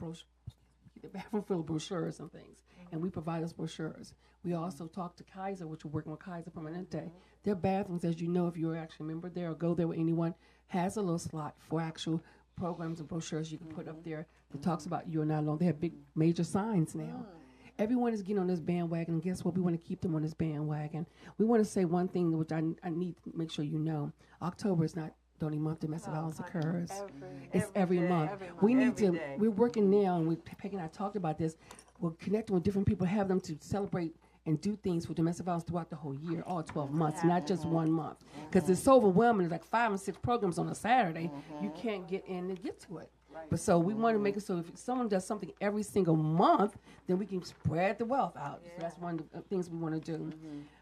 brochures and things. And we provide those brochures. We also talk to Kaiser, which we're working with Kaiser Permanente. Their bathrooms, as you know, if you're actually a member there or go there with anyone, has a little slot for actual programs and brochures you can put up there that talks about You're Not Alone. They have big, major signs now. Everyone is getting on this bandwagon, and guess what? We want to keep them on this bandwagon. We want to say one thing, which I need to make sure you know. October is not the only month domestic violence occurs. It's every month. We're working now, and Peggy and I talked about this. We're connecting with different people, have them to celebrate and do things for domestic violence throughout the whole year, all 12 months, not just 1 month. Because it's so overwhelming. There's like 5 and 6 programs on a Saturday. You can't get in and get to it. But so we want to make it so if someone does something every single month, then we can spread the wealth out. So that's one of the things we want to do.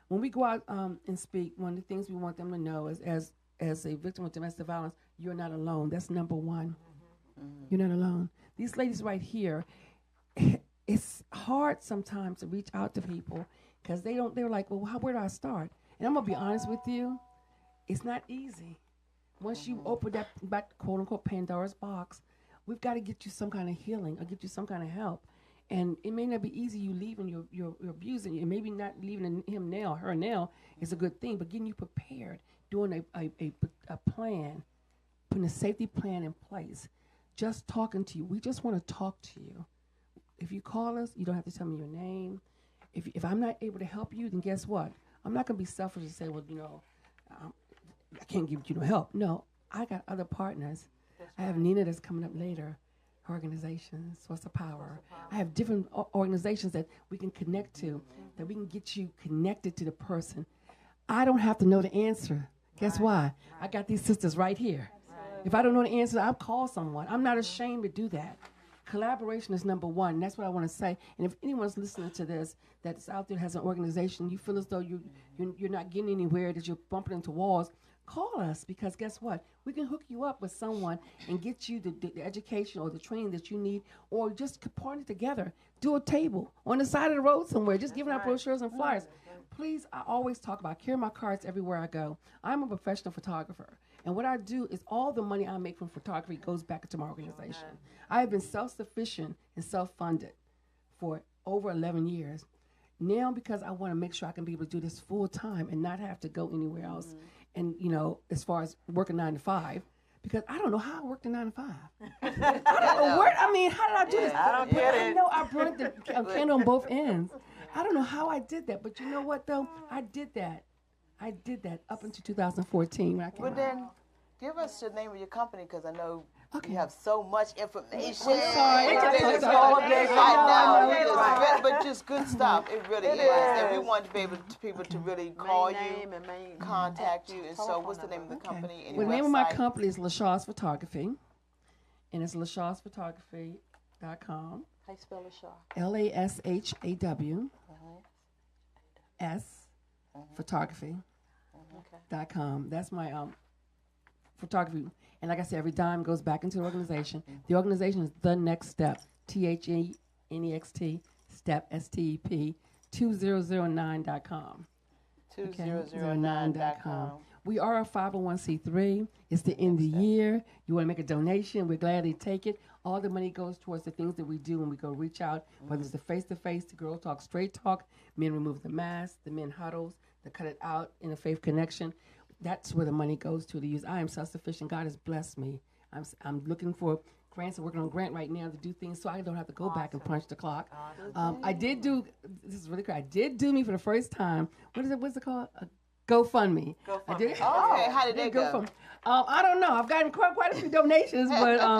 When we go out and speak, one of the things we want them to know is as a victim of domestic violence, you're not alone. That's number one. You're not alone. These ladies right here, it's hard sometimes to reach out to people because they're like, well, where do I start? And I'm going to be honest with you, it's not easy. Once you open that quote unquote Pandora's box, we've got to get you some kind of healing or get you some kind of help. And it may not be easy you leaving your abusing, and maybe not leaving him now, her now is a good thing, but getting you prepared, doing a plan, putting a safety plan in place, just talking to you. We just want to talk to you. If you call us, you don't have to tell me your name. If I'm not able to help you, then guess what? I'm not going to be selfish and say, well, I can't give you no help. No, I got other partners. I have Nina that's coming up later, her organization, Source of Power. I have different organizations that we can connect to, that we can get you connected to the person. I don't have to know the answer. Guess why? I got these sisters right here. If I don't know the answer, I'll call someone. I'm not ashamed to do that. Collaboration is number one. That's what I want to say. And if anyone's listening to this that's out there, has an organization, you feel as though you're not getting anywhere, that you're bumping into walls, call us, because guess what? We can hook you up with someone and get you the education or the training that you need, or just partner together. Do a table on the side of the road somewhere, just giving out brochures and flyers. Please, I always talk about carry my cards everywhere I go. I'm a professional photographer. And what I do is all the money I make from photography goes back into my organization. I have been self-sufficient and self-funded for over 11 years. Now, because I want to make sure I can be able to do this full time and not have to go anywhere else and, you know, as far as working 9 to 5, because I don't know how I worked a 9 to 5. I mean, how did I do this? I don't get it. I know I burnt the candle on both ends. I don't know how I did that, but you know what though? I did that up until 2014 when I came Well, out. then give us the name of your company because I know you have so much information. sorry. Just I know, but just good stuff. It really is. And we want to be able to people to really call you, contact you. And so, what's the name of the company? And Well, the your name of my website? company is LaShaw's Photography, and it's LaShaw'sPhotography.com. How you spell the Shaw? LASHAWS photography.com. That's my photography. And like I said, every dime goes back into the organization. The organization is The Next Step, THENEXT, STEP, STEP, 2009.com. 2009.com. We are a 501c3. It's the end of the year. You want to make a donation, we're glad to take it. All the money goes towards the things that we do when we go reach out, whether it's the face-to-face, the girl talk, straight talk, men remove the mask, the men huddles, the cut it out, Interfaith Connection. That's where the money goes to use. I am self-sufficient. God has blessed me. I'm looking for grants. I'm working on a grant right now to do things so I don't have to go back and punch the clock. I did do, this is really cool, I did do me for the first time. What's it called? A GoFundMe. I did. Okay, how did that go? I don't know. I've gotten quite a few donations, but I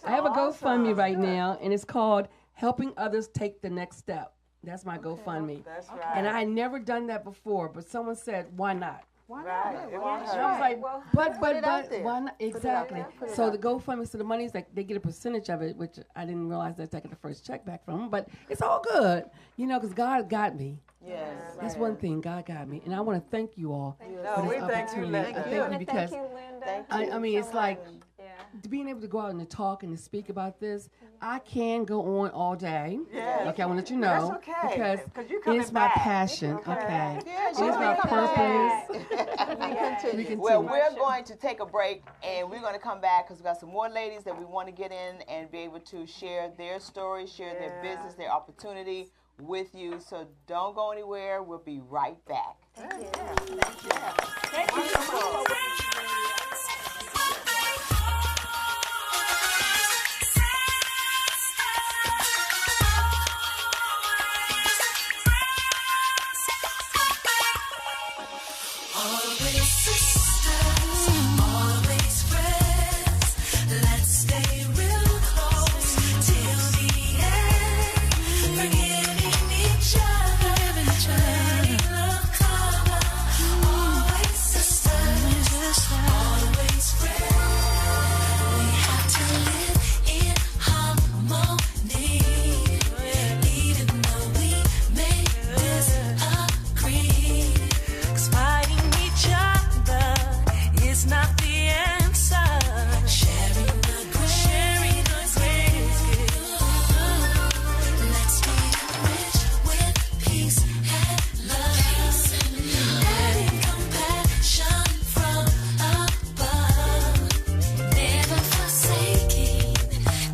have a GoFundMe right now, and it's called Helping Others Take the Next Step. That's my GoFundMe. That's right. And I had never done that before, but someone said, why not? Why Right. not? It Why won't not? hurt. I was like, but Put it out there. why not? Exactly. Put it So out the GoFundMe, so the money's like, they get a percentage of it, which I didn't realize they're taking the first check back from them, but it's all good, you know, because God got me. Yes. That's one thing, God got me. And I want to thank you all No, for we this thank you, opportunity. Linda. I thank you because Thank you, Linda. I mean, it's like, Yeah. being able to go out and to talk and to speak about this, I can go on all day. Yes. Okay, I want to let you know. That's okay, Because 'cause you're coming it's my back. passion. Okay. Yeah, It's my purpose. We continue. Well, we're going to take a break, and we're going to come back because we've got some more ladies that we want to get in and be able to share their story, share their business, their opportunity with you. So don't go anywhere. We'll be right back. Always sisters, always friends. Let's stay real close till the end. Forgiving each other, letting love cover. Always sisters, always friends. We have to live in harmony, even though we may disagree. 'Cause fighting each other is not the answer. Sharing the grace. Let's be rich with peace and love, adding compassion from above. Never forsaking,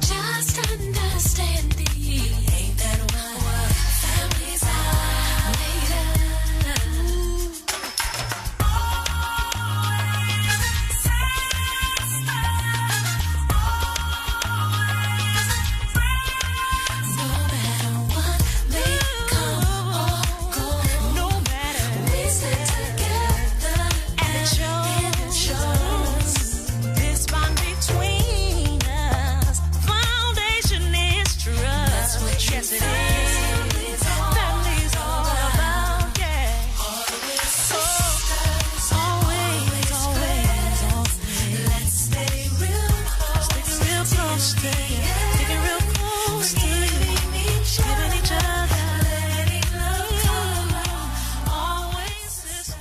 just understanding. Ain't that what families are made of? No matter what may come or go, no matter we stand together and it shows. This bond between us, foundation is trust. Yes, it is. Family's all about, yeah. Always sisters, always. Let's stay real close. Sticking real close, sticking real close, giving each other, letting love cover. Always sisters.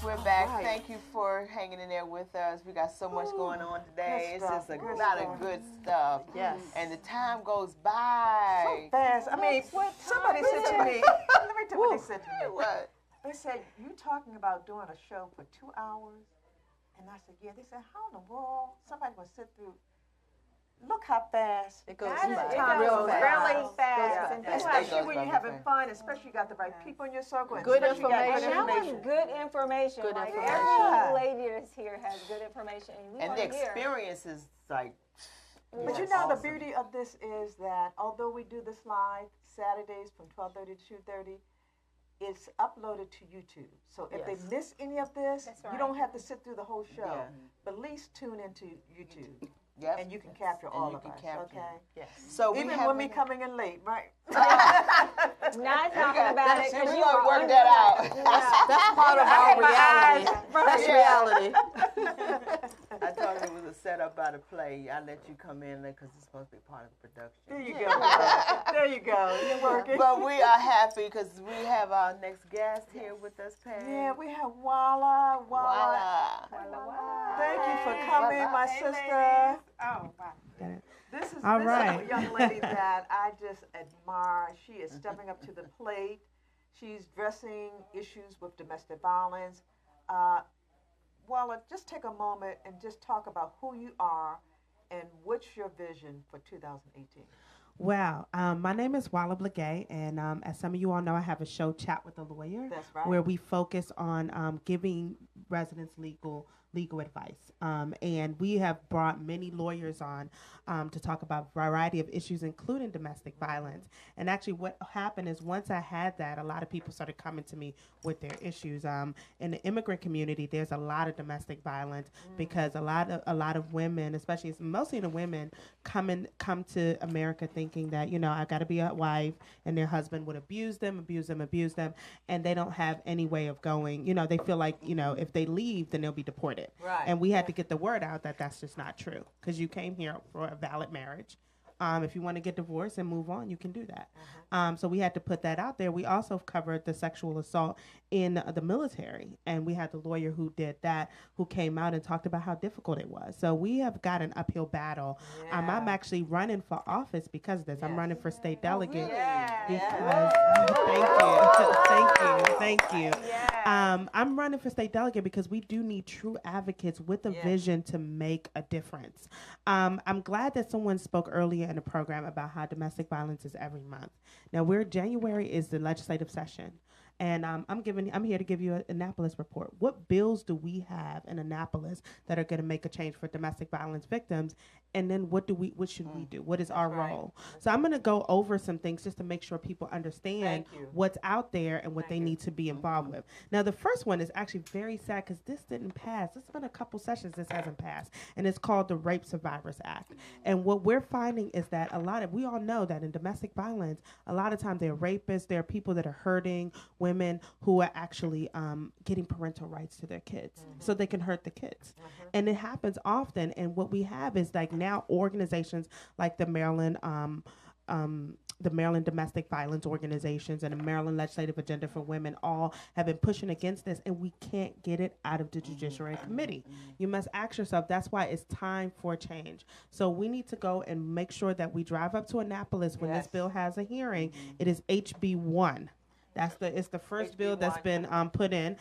We're back. Thank you for hanging in there with us. We got so much going on today. It's just a lot of good stuff. Yes. And the time goes by. Fast. I mean, somebody said to me, let me tell you what they said to me. What? They said, you talking about doing a show for 2 hours? And I said, yeah. They said, how in the world somebody will sit through? Look how fast It goes time by. goes by. really fast. Yeah. And Especially goes when by you're very having fun, especially you got the right people in your circle. And Good especially you got information. that was good information. Good like information. every ladies here has good information, and we And want the to hear. experience is like. But you know, the beauty of this is that although we do this live Saturdays from 12:30 to 2:30, it's uploaded to YouTube. So if they miss any of this, That's you right. don't have to sit through the whole show. Yeah. But at least tune into YouTube. Yep. And you can capture And all you of can us. capture. Okay. Yes. So we Even have when we coming in late, right? Not talking about it See, because we you gonna are work under- that out. That's part of our reality. That's reality. I told him it was a setup by the play. I let you come in because it's supposed to be part of the production. There you go. girl. There you go. You're working. But we are happy because we have our next guest here with us, Pam. Yeah, we have Walla. Voila. Thank you for coming, my sister. Oh, wow. This is All this right. is a young lady that I just admire. She is stepping up to the plate. She's addressing issues with domestic violence. Walla, just take a moment and just talk about who you are and what's your vision for 2018. Well, my name is Walla Blagay, and as some of you all know, I have a show, Chat with a Lawyer, That's right. where we focus on giving residents legal advice. And we have brought many lawyers on to talk about a variety of issues, including domestic violence. And actually what happened is once I had that, a lot of people started coming to me with their issues. In the immigrant community, there's a lot of domestic violence because a lot of women, especially mostly the women, come to America thinking that, I got to be a wife, and their husband would abuse them, and they don't have any way of going. They feel like, if they leave, then they'll be deported. Right. And we had to get the word out that that's just not true, because you came here for a valid marriage. If you want to get divorced and move on, you can do that. So we had to put that out there. We also covered the sexual assault in the military, and we had the lawyer who did that, who came out and talked about how difficult it was. So we have got an uphill battle. I'm actually running for office because of this. I'm running for state delegate. Because thank you. I'm running for state delegate because we do need true advocates with a vision to make a difference. I'm glad that someone spoke earlier in the program about how domestic violence is every month. Now, January is the legislative session. And I'm here to give you an Annapolis report. What bills do we have in Annapolis that are going to make a change for domestic violence victims? And then what should we do? What is our role? So I'm going to go over some things just to make sure people understand what's out there and what they need to be involved with. Now, the first one is actually very sad because this didn't pass. It's been a couple sessions this hasn't passed. And it's called the Rape Survivors Act. And what we're finding is that we all know that in domestic violence, a lot of times there are rapists, there are people that are hurting women who are actually getting parental rights to their kids so they can hurt the kids. And it happens often. And what we have is now organizations like the Maryland Domestic Violence Organizations and the Maryland Legislative Agenda for Women all have been pushing against this, and we can't get it out of the Judiciary Committee. You must ask yourself, that's why it's time for change. So we need to go and make sure that we drive up to Annapolis when this bill has a hearing. It is HB 1. It's the first bill that's been put in,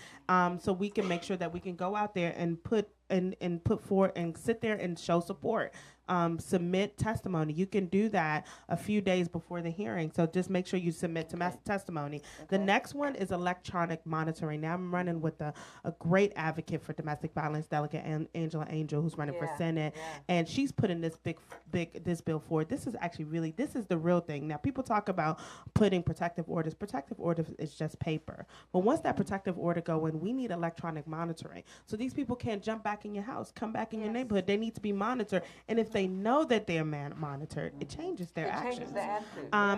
so we can make sure that we can go out there and put forward and sit there and show support. Submit testimony. You can do that a few days before the hearing. So just make sure you submit testimony. The next one is electronic monitoring. Now I'm running with a great advocate for domestic violence, Delegate Angela Angel, who's running for Senate, and she's putting this this bill forward. This is actually this is the real thing. Now people talk about putting protective orders. Protective orders is just paper. But once that protective order go in, we need electronic monitoring. So these people can't jump back in your house, come back in your neighborhood. They need to be monitored. And if they know that they're monitored, it changes their actions.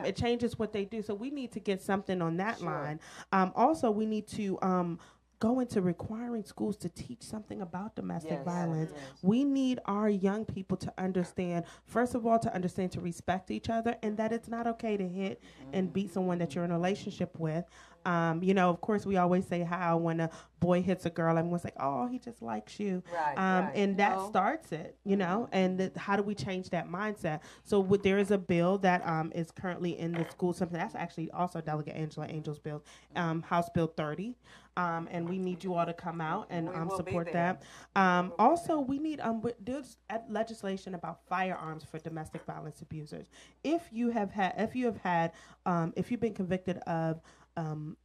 It changes what they do. So we need to get something on that line. Also, we need to go into requiring schools to teach something about domestic violence. We need our young people to understand, first of all, to respect each other, and that it's not okay to hit and beat someone that you're in a relationship with. Of course, we always say how when a boy hits a girl, everyone's like, oh, he just likes you. And that starts it, and how do we change that mindset? So there is a bill that is currently in the school system. That's actually also Delegate Angela Angel's bill, House Bill 30. And we need you all to come out and support that. Also, we need there's legislation about firearms for domestic violence abusers. If you've been convicted of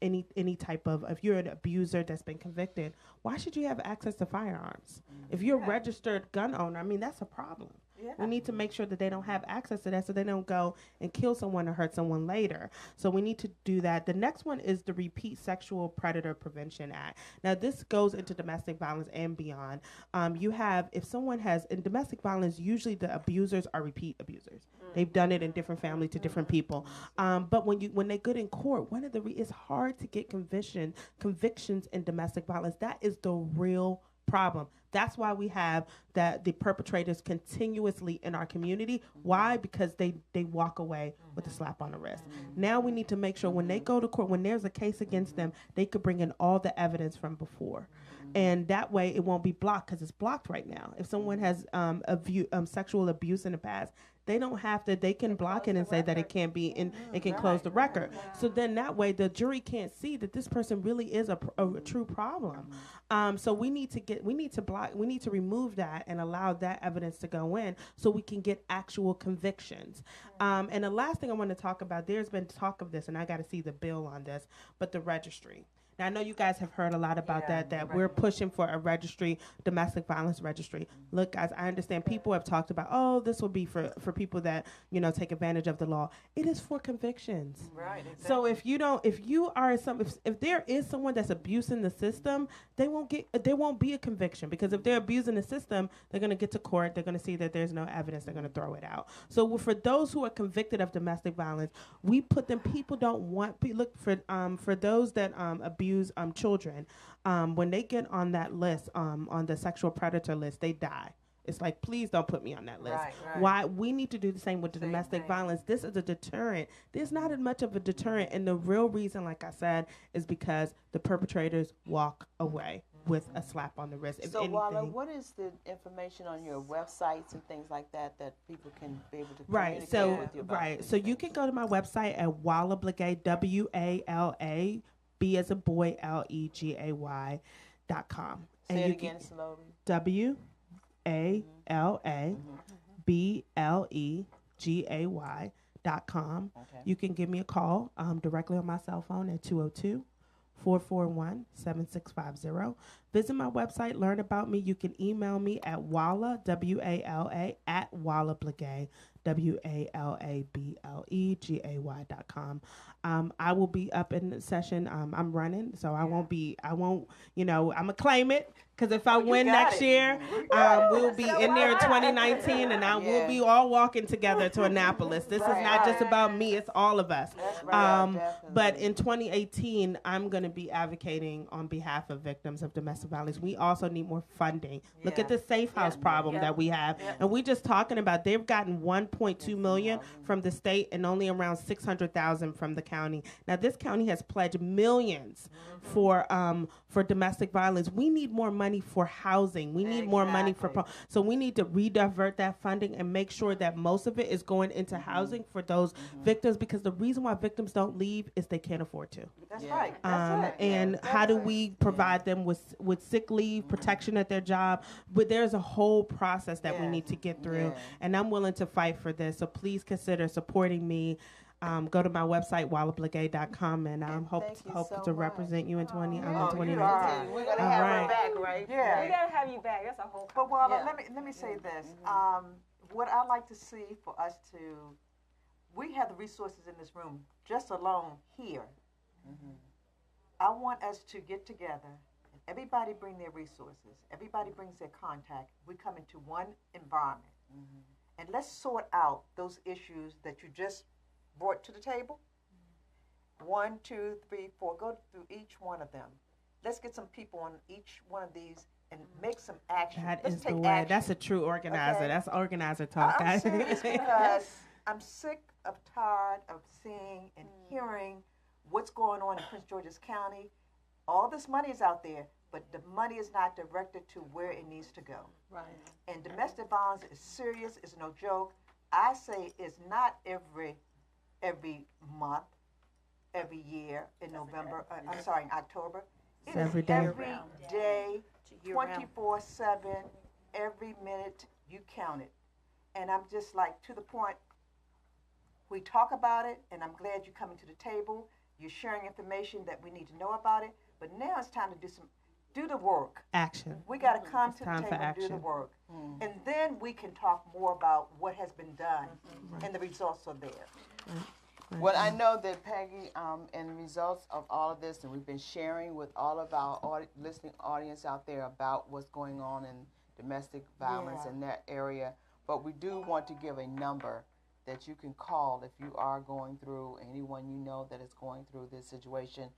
any type of, if you're an abuser that's been convicted, why should you have access to firearms? If you're a registered gun owner, I mean, that's a problem. We need to make sure that they don't have access to that so they don't go and kill someone or hurt someone later. So we need to do that. The next one is the Repeat Sexual Predator Prevention Act. Now, this goes into domestic violence and beyond. You have, if someone has, in domestic violence, usually the abusers are repeat abusers. They've done it in different families to different people. But when they get in court, it's hard to get convictions in domestic violence. That is the real problem. That's why we have the perpetrators continuously in our community. Why? Because they walk away with a slap on the wrist. Now we need to make sure when they go to court, when there's a case against them, they could bring in all the evidence from before. And that way it won't be blocked, because it's blocked right now. If someone has sexual abuse in the past, they don't have to, they can block it and say that it can't be, it can close the record. So then that way the jury can't see that this person really is a true problem. So we need to remove that and allow that evidence to go in so we can get actual convictions. And the last thing I want to talk about, there's been talk of this, and I got to see the bill on this, but the registry. Now, I know you guys have heard a lot about that we're pushing for a registry, domestic violence registry. Look, guys, I understand people have talked about, oh, this will be for people that, take advantage of the law. It is for convictions. Right. Exactly. So if there is someone that's abusing the system, there won't be a conviction, because if they're abusing the system, they're going to get to court, they're going to see that there's no evidence, they're going to throw it out. So for those who are convicted of domestic violence, we put them, people don't want, look, for those that abuse children, when they get on that list, on the sexual predator list, they die. It's like, please don't put me on that list. Right. Why? We need to do the same with the domestic violence. This is a deterrent. There's not as much of a deterrent, and the real reason, like I said, is because the perpetrators walk away with a slap on the wrist. So, Walla, what is the information on your websites and things like that people can be able to communicate with you about? So you can go to my website at Walla Blegay, WALA, B as a boy, LEGAY.com. Say it again slowly. WALABLEGAY.com. Okay. You can give me a call directly on my cell phone at 202-441-7650. Visit my website, learn about me. You can email me at Walla, WALA, at Walla Blegay, WALABLEGAY.com. I will be up in the session. I'm running, so I won't, I'm going to claim it, because if I win next year, we'll be in there in 2019, and we'll be all walking together to Annapolis. This is not just about me, it's all of us. But in 2018, I'm going to be advocating on behalf of victims of domestic violence. We also need more funding. Look at the safe house problem that we have. And we just talking about, they've gotten $1.2 million from the state and only around $600,000 from the county. Now, this county has pledged millions for domestic violence. We need more money for housing. We need more money for, so we need to redivert that funding and make sure that most of it is going into housing for those victims, because the reason why victims don't leave is they can't afford to. That's right. And how do we provide them with sick leave, protection at their job? But there's a whole process that we need to get through, and I'm willing to fight for this. So please consider supporting me. Go to my website, wallablegay.com, and I hope to represent you in 2019. We're going to have her back, right? Yeah. We got to have you back. That's a whole But Walla, let me say this. What I like to see for us to, we have the resources in this room, just alone here. I want us to get together, and everybody bring their resources. Everybody brings their contact. We come into one environment. And let's sort out those issues that you just brought to the table. 1, 2, 3, 4. Go through each one of them. Let's get some people on each one of these and make some action. Let's take way. action. That's a true organizer. Okay? That's organizer talk. I'm serious, because I'm sick of tired of seeing and hearing what's going on in Prince George's County. All this money is out there, but the money is not directed to where it needs to go. Right. And domestic violence is serious. It's no joke. I say it's not every month, every year in November. In October. It's every day, 24/7, every minute you count it. And I'm just like, to the point, we talk about it, and I'm glad you're coming to the table. You're sharing information that we need to know about it. But now it's time to do the work. Action. We got to come to the time for table and do the action. work. And then we can talk more about what has been done and the results are there. Well, I know that Peggy, and the results of all of this, and we've been sharing with all of our listening audience out there about what's going on in domestic violence in that area. But we do want to give a number that you can call if you are going through, anyone you know that is going through this situation.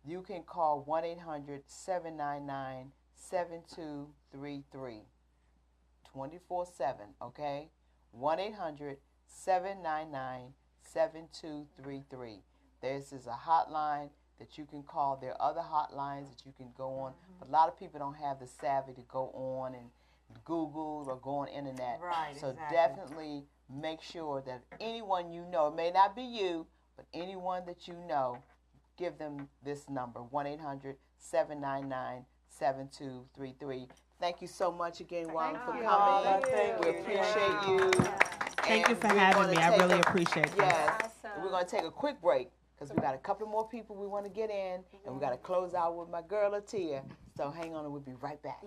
You can call 1-800-799-7233, 24/7, okay? 1-800-799-7233. This is a hotline that you can call. There are other hotlines that you can go on, but a lot of people don't have the savvy to go on and Google or go on internet. Right, so exactly. definitely make sure that anyone you know, it may not be you, but anyone that you know, give them this number, 1-800-799-7233. Thank you so much again, Juan, for coming. We appreciate you. Thank you for having me. I really appreciate it. Yes. Awesome. We're going to take a quick break because we got a couple more people we want to get in, and we got to close out with my girl, Atia. So hang on, and we'll be right back.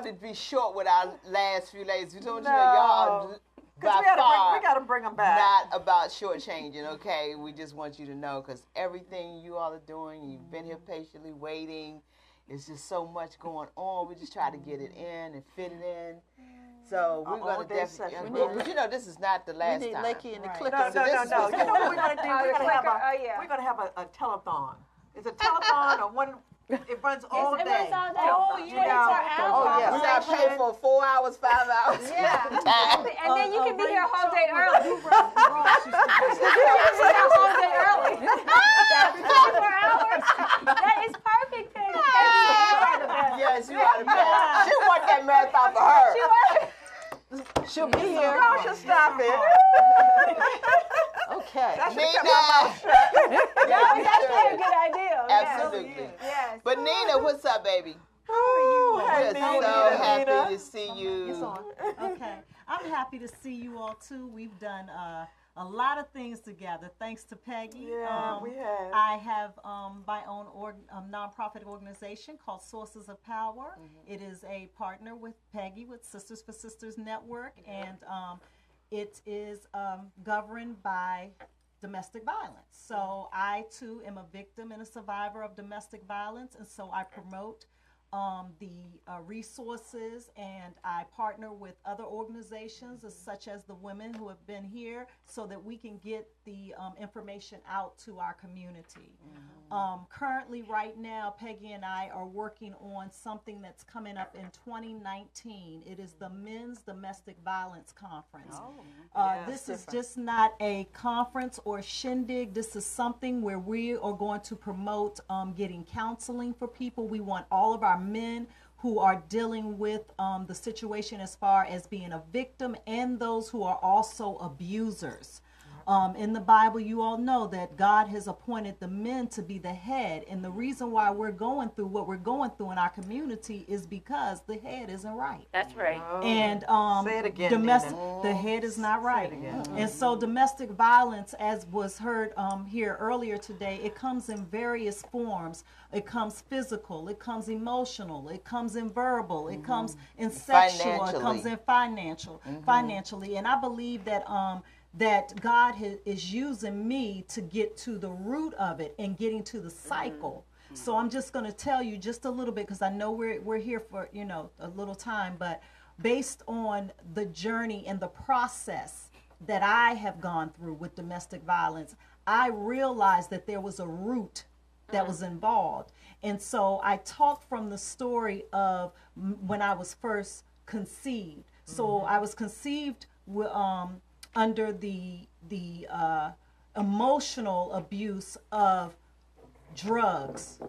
To be short with our last few ladies. We told you y'all by far we gotta bring them back. Not about shortchanging, okay? We just want you to know because everything you all are doing, you've been here patiently waiting. It's just so much going on. We just try to get it in and fit it in. So we're gonna definitely. But you know, this is not the last time. We need Lakey and the clicker. No. You know what we're gonna do? We're gonna have a telethon. It's a telethon or one. It runs all day. It runs all day. Oh, you know. We got paid for 4 hours, 5 hours. Yeah. And then you can be here a whole day early. You can be here a whole day early. 24 hours. That is perfect, Peggy. Yes, you are the best. She won that marathon for her. She'll be here. Y'all should stop it. Okay. Nina. That's actually a good idea. Absolutely. Yes. But Nina, what's up, baby? Oh, we're so happy to see you. It's on. Okay. I'm happy to see you all too. We've done a lot of things together, thanks to Peggy. Yeah, we have. I have my own nonprofit organization called Sources of Power. It is a partner with Peggy with Sisters for Sisters Network, and it is governed by domestic violence. So I too am a victim and a survivor of domestic violence, and so I promote the resources, and I partner with other organizations such as the women who have been here so that we can get the information out to our community. Currently, right now, Peggy and I are working on something that's coming up in 2019. It is the Men's Domestic Violence Conference. This is just not a conference or shindig. This is something where we are going to promote getting counseling for people. We want all of our men who are dealing with the situation as far as being a victim and those who are also abusers. In the Bible, you all know that God has appointed the men to be the head. And the reason why we're going through what we're going through in our community is because the head isn't right. That's right. And Say it again, domestic, Nina. the head is not right. again. And so domestic violence, as was heard here earlier today, it comes in various forms. It comes physical, it comes emotional, it comes in verbal, it comes in sexual, it comes in financially. And I believe that that God is using me to get to the root of it and getting to the cycle. So I'm just going to tell you just a little bit, because I know we're here for, you know, a little time, but based on the journey and the process that I have gone through with domestic violence, I realized that there was a root that was involved. And so I talked from the story of when I was first conceived. So I was conceived under the emotional abuse of drugs.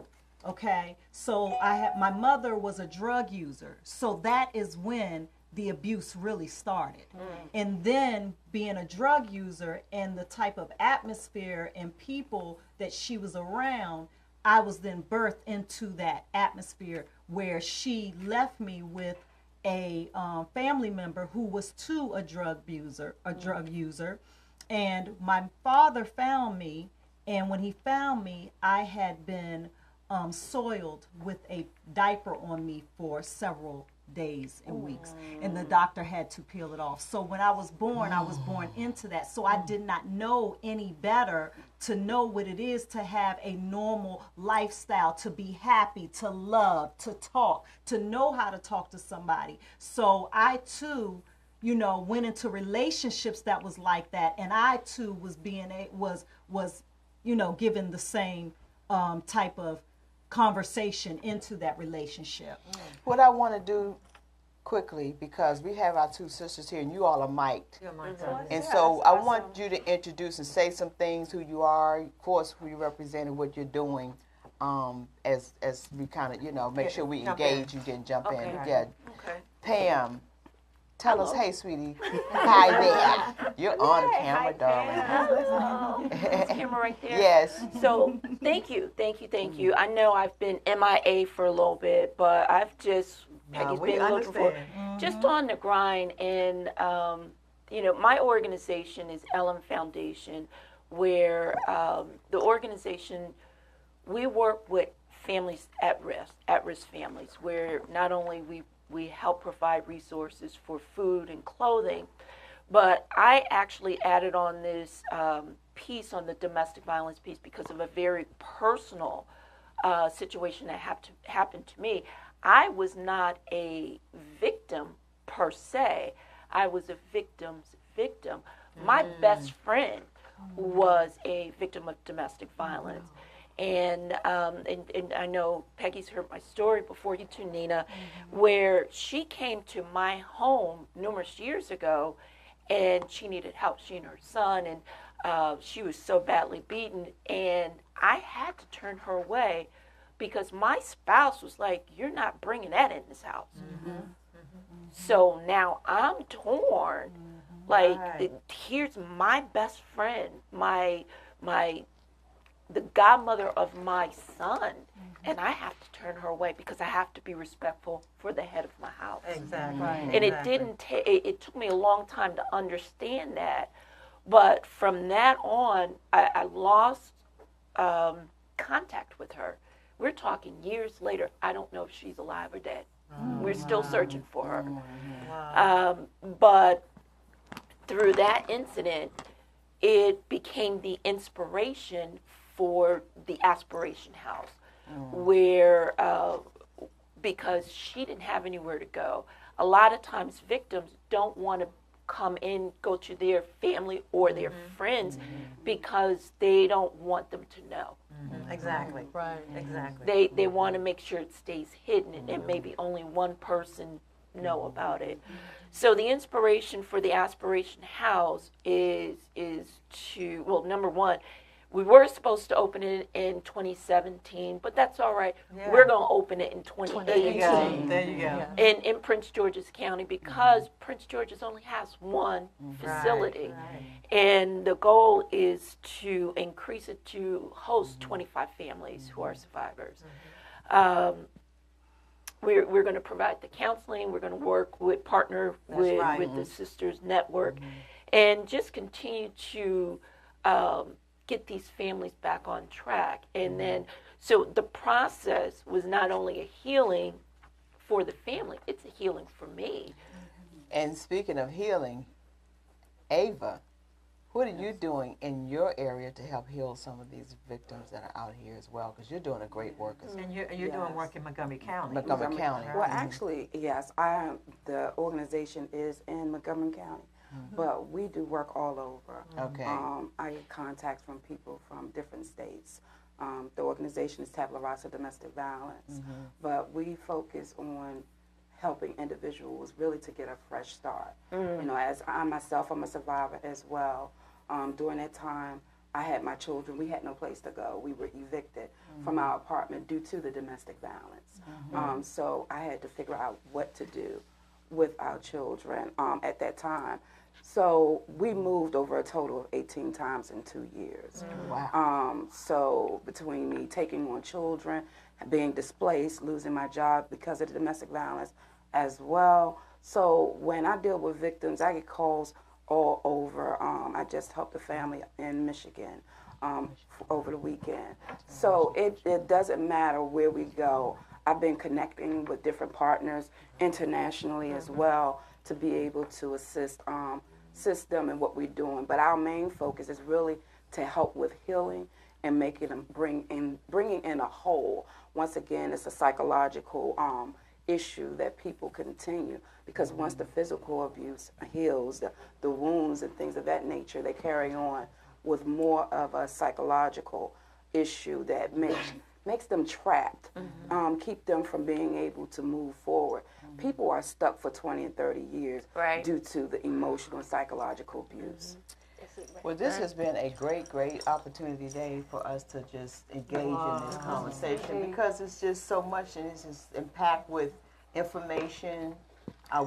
Okay, so my mother was a drug user, so that is when the abuse really started. And then being a drug user and the type of atmosphere and people that she was around, I was then birthed into that atmosphere where she left me with a family member who was too a drug user, and my father found me, and when he found me, I had been soiled with a diaper on me for several days and weeks, and the doctor had to peel it off. So when I was born into that. So I did not know any better to know what it is to have a normal lifestyle, to be happy, to love, to talk, to know how to talk to somebody. So I too, you know, went into relationships that was like that, and I too was you know, given the same type of conversation into that relationship. What I want to do quickly, because we have our two sisters here and you all are mic'd. And so I want you to introduce and say some things, who you are, of course, who you represent and what you're doing, as we kind of, you know, make sure we engage. You didn't jump in. Yeah. Okay. Pam, tell us, hey, sweetie. Hi there. You're on camera, darling. Camera right there. Yes. So thank you. I know I've been MIA for a little bit, but I've just, Peggy's been looking for, just on the grind. And, you know, my organization is Ellen Foundation, where the organization, we work with families at risk families, where not only we help provide resources for food and clothing, but I actually added on this piece on the domestic violence piece because of a very personal situation that happened to me. I was not a victim per se. I was a victim's victim. My best friend was a victim of domestic violence. And I know Peggy's heard my story before, you too, Nina, where she came to my home numerous years ago, and she needed help, she and her son, and she was so badly beaten, and I had to turn her away because my spouse was like, you're not bringing that in this house. So now I'm torn. Like, here's my best friend, the godmother of my son, and I have to turn her away because I have to be respectful for the head of my house. Exactly. And it didn't it took me a long time to understand that, but from that on, I lost contact with her. We're talking years later. I don't know if she's alive or dead. We're still searching for her. But through that incident, it became the inspiration for the Aspiration House, where, because she didn't have anywhere to go. A lot of times victims don't want to come in, go to their family or their friends because they don't want them to know. Exactly. Right. Exactly. They want to make sure it stays hidden and maybe only one person know about it. So the inspiration for the Aspiration House is to, well, number one, We were supposed to open it in 2017, but that's all right. Yeah. We're going to open it in 2018. There you go. In Prince George's County, because Prince George's only has one facility. Right. And the goal is to increase it to host 25 families who are survivors. We're going to provide the counseling. We're going to partner with the Sisters Network, and just continue to get these families back on track. And then, so the process was not only a healing for the family, it's a healing for me. And speaking of healing, Ava, what are you doing in your area to help heal some of these victims that are out here as well? Because you're doing a great work as well. And you're doing work in Montgomery County. Montgomery County. Well, actually, yes, the organization is in Montgomery County, but we do work all over. Okay. I get contacts from people from different states. The organization is Tabula Rasa Domestic Violence, but we focus on helping individuals really to get a fresh start. You know, as I myself, I'm a survivor as well. During that time, I had my children. We had no place to go. We were evicted from our apartment due to the domestic violence. So I had to figure out what to do with our children at that time. So we moved over a total of 18 times in 2 years. Wow. So between me taking on children, being displaced, losing my job because of the domestic violence as well. So when I deal with victims, I get calls all over. I just helped a family in Michigan over the weekend. So it doesn't matter where we go. I've been connecting with different partners internationally as well to be able to assist them in what we're doing. But our main focus is really to help with healing and making them bringing in a whole. Once again, it's a psychological issue that people continue, because once the physical abuse heals, the wounds and things of that nature, they carry on with more of a psychological issue that makes them trapped, keep them from being able to move forward. People are stuck for 20 and 30 years due to the emotional and psychological abuse. Well, this has been a great, great opportunity today for us to just engage in this conversation, because it's just so much, and it's just impact with information.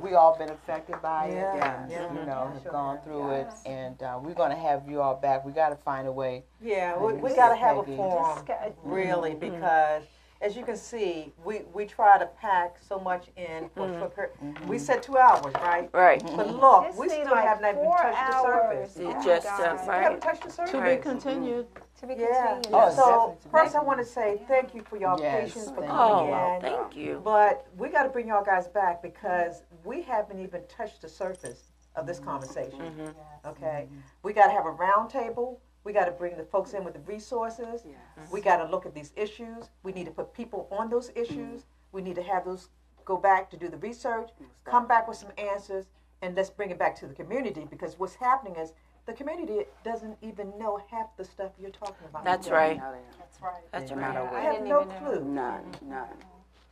We all been affected by it, you know, have gone through it, and we're going to have you all back. We got to find a way. Yeah, we got to have a forum, really, because as you can see, we try to pack so much in for a short period. We said 2 hours, right? Right. But look, we still have not even touched the surface. We haven't touched the surface. To be continued. To be continued. So first I want to say thank you for y'all patience for coming in. Thank you. But we got to bring y'all guys back, because we haven't even touched the surface of this conversation. Okay? We got to have a round table. We got to bring the folks in with the resources. We got to look at these issues. We need to put people on those issues. We need to have those go back to do the research, come back with some answers, and let's bring it back to the community, because what's happening is the community doesn't even know half the stuff you're talking about. That's right. That's right. That's right. I have no clue. None.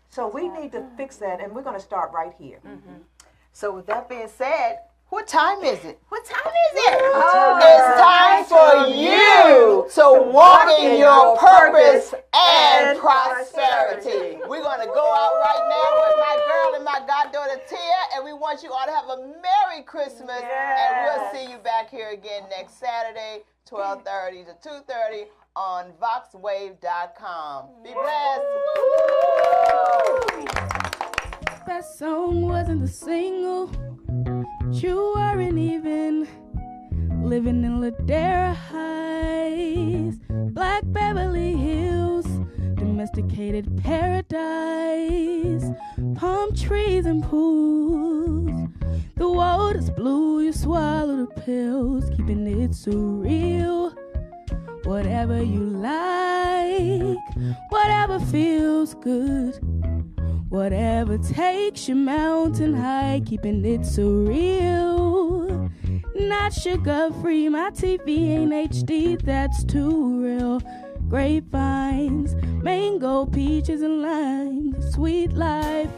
So we need to fix that, and we're going to start right here. So with that being said, what time is it? What time is it? It's time for you to walk in your purpose and prosperity. We're going to go out right now with my girl and my goddaughter Tia, and we want you all to have a Merry Christmas, and we'll see you back here again next Saturday, 12:30 to 2:30 on voxwave.com. Be blessed. That song wasn't the single. You weren't even living in Ladera Heights, Black Beverly Hills, domesticated paradise, palm trees and pools. The water's blue, you swallow the pills, keeping it surreal. Whatever you like, whatever feels good. Whatever takes you mountain high, keeping it surreal. Not sugar free, my TV ain't HD, that's too real. Grapevines, mango, peaches, and limes. Sweet life,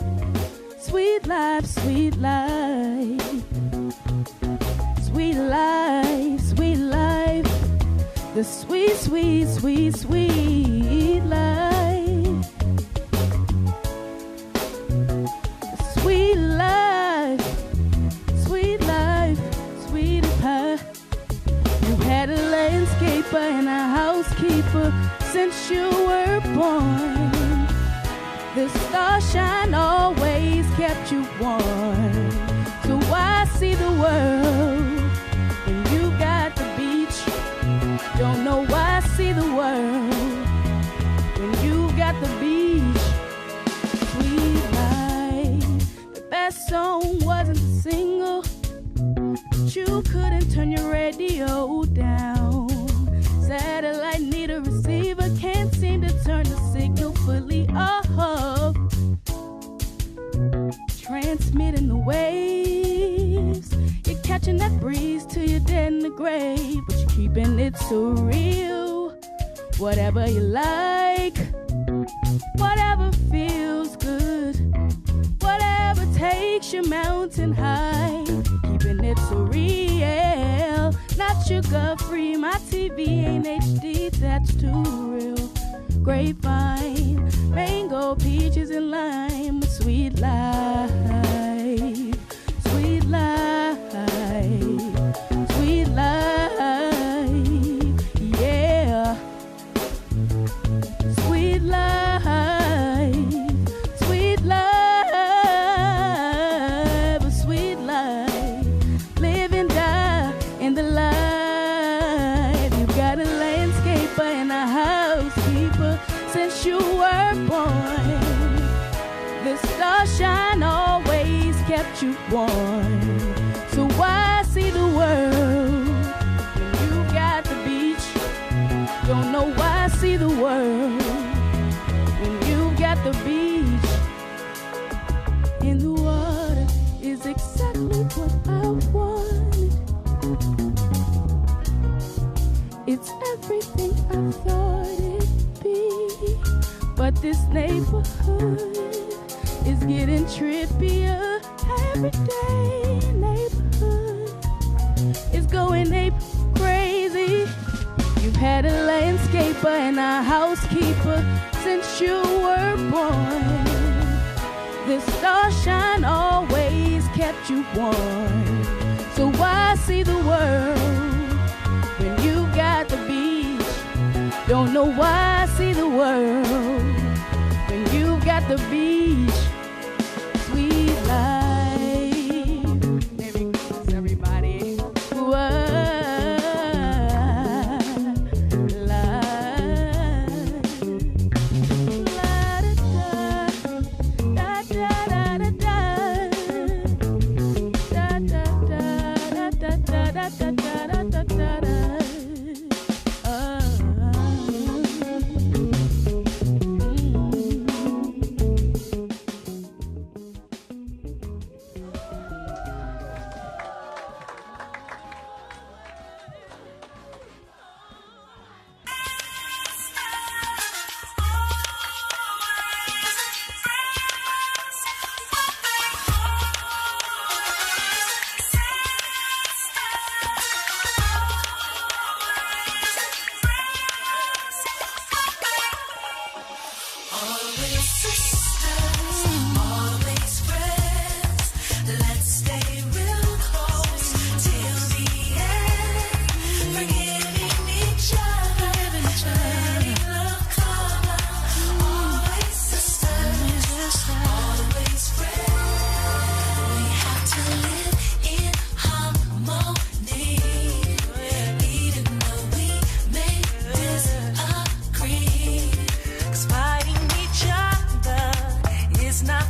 sweet life, sweet life. Sweet life, sweet life. the sweet, sweet, sweet, sweet life. Sweet life, sweet life, sweet pie. You had a landscaper and a housekeeper since you were born. The starshine always kept you warm. So why see the world when you got the beach? Don't know why see the world when you got the beach. Sweet life. The best song wasn't a single, but you couldn't turn your radio down. Satellite need a receiver, can't seem to turn the signal fully off. Transmitting the waves, you're catching that breeze till you're dead in the grave, but you're keeping it so real. Whatever you like, whatever feels good, whatever takes you mountain high, keeping it so real. Not sugar free, my TV ain't HD, that's too real. Grapevine, mango, peaches, and lime, sweet life, sweet life, sweet life, yeah. Sweet life, sweet life, sweet life. Live and die in the life. You've got a landscaper and a housekeeper since you were born. The starshine always kept you warm. So why see the world when you got the beach? Don't know why see the world when you got the beach. In the water is exactly what I wanted. It's everything I thought it'd be. But this neighborhood is getting trippier every day. Neighborhood is going ape crazy. You've had a landscaper and a housekeeper since you were born. The starshine always kept you warm. So why see the world when you got the beach? Don't know why see the world when you got the beach. Sweet life. Merry Christmas, everybody. Whoa. Fighting each other is not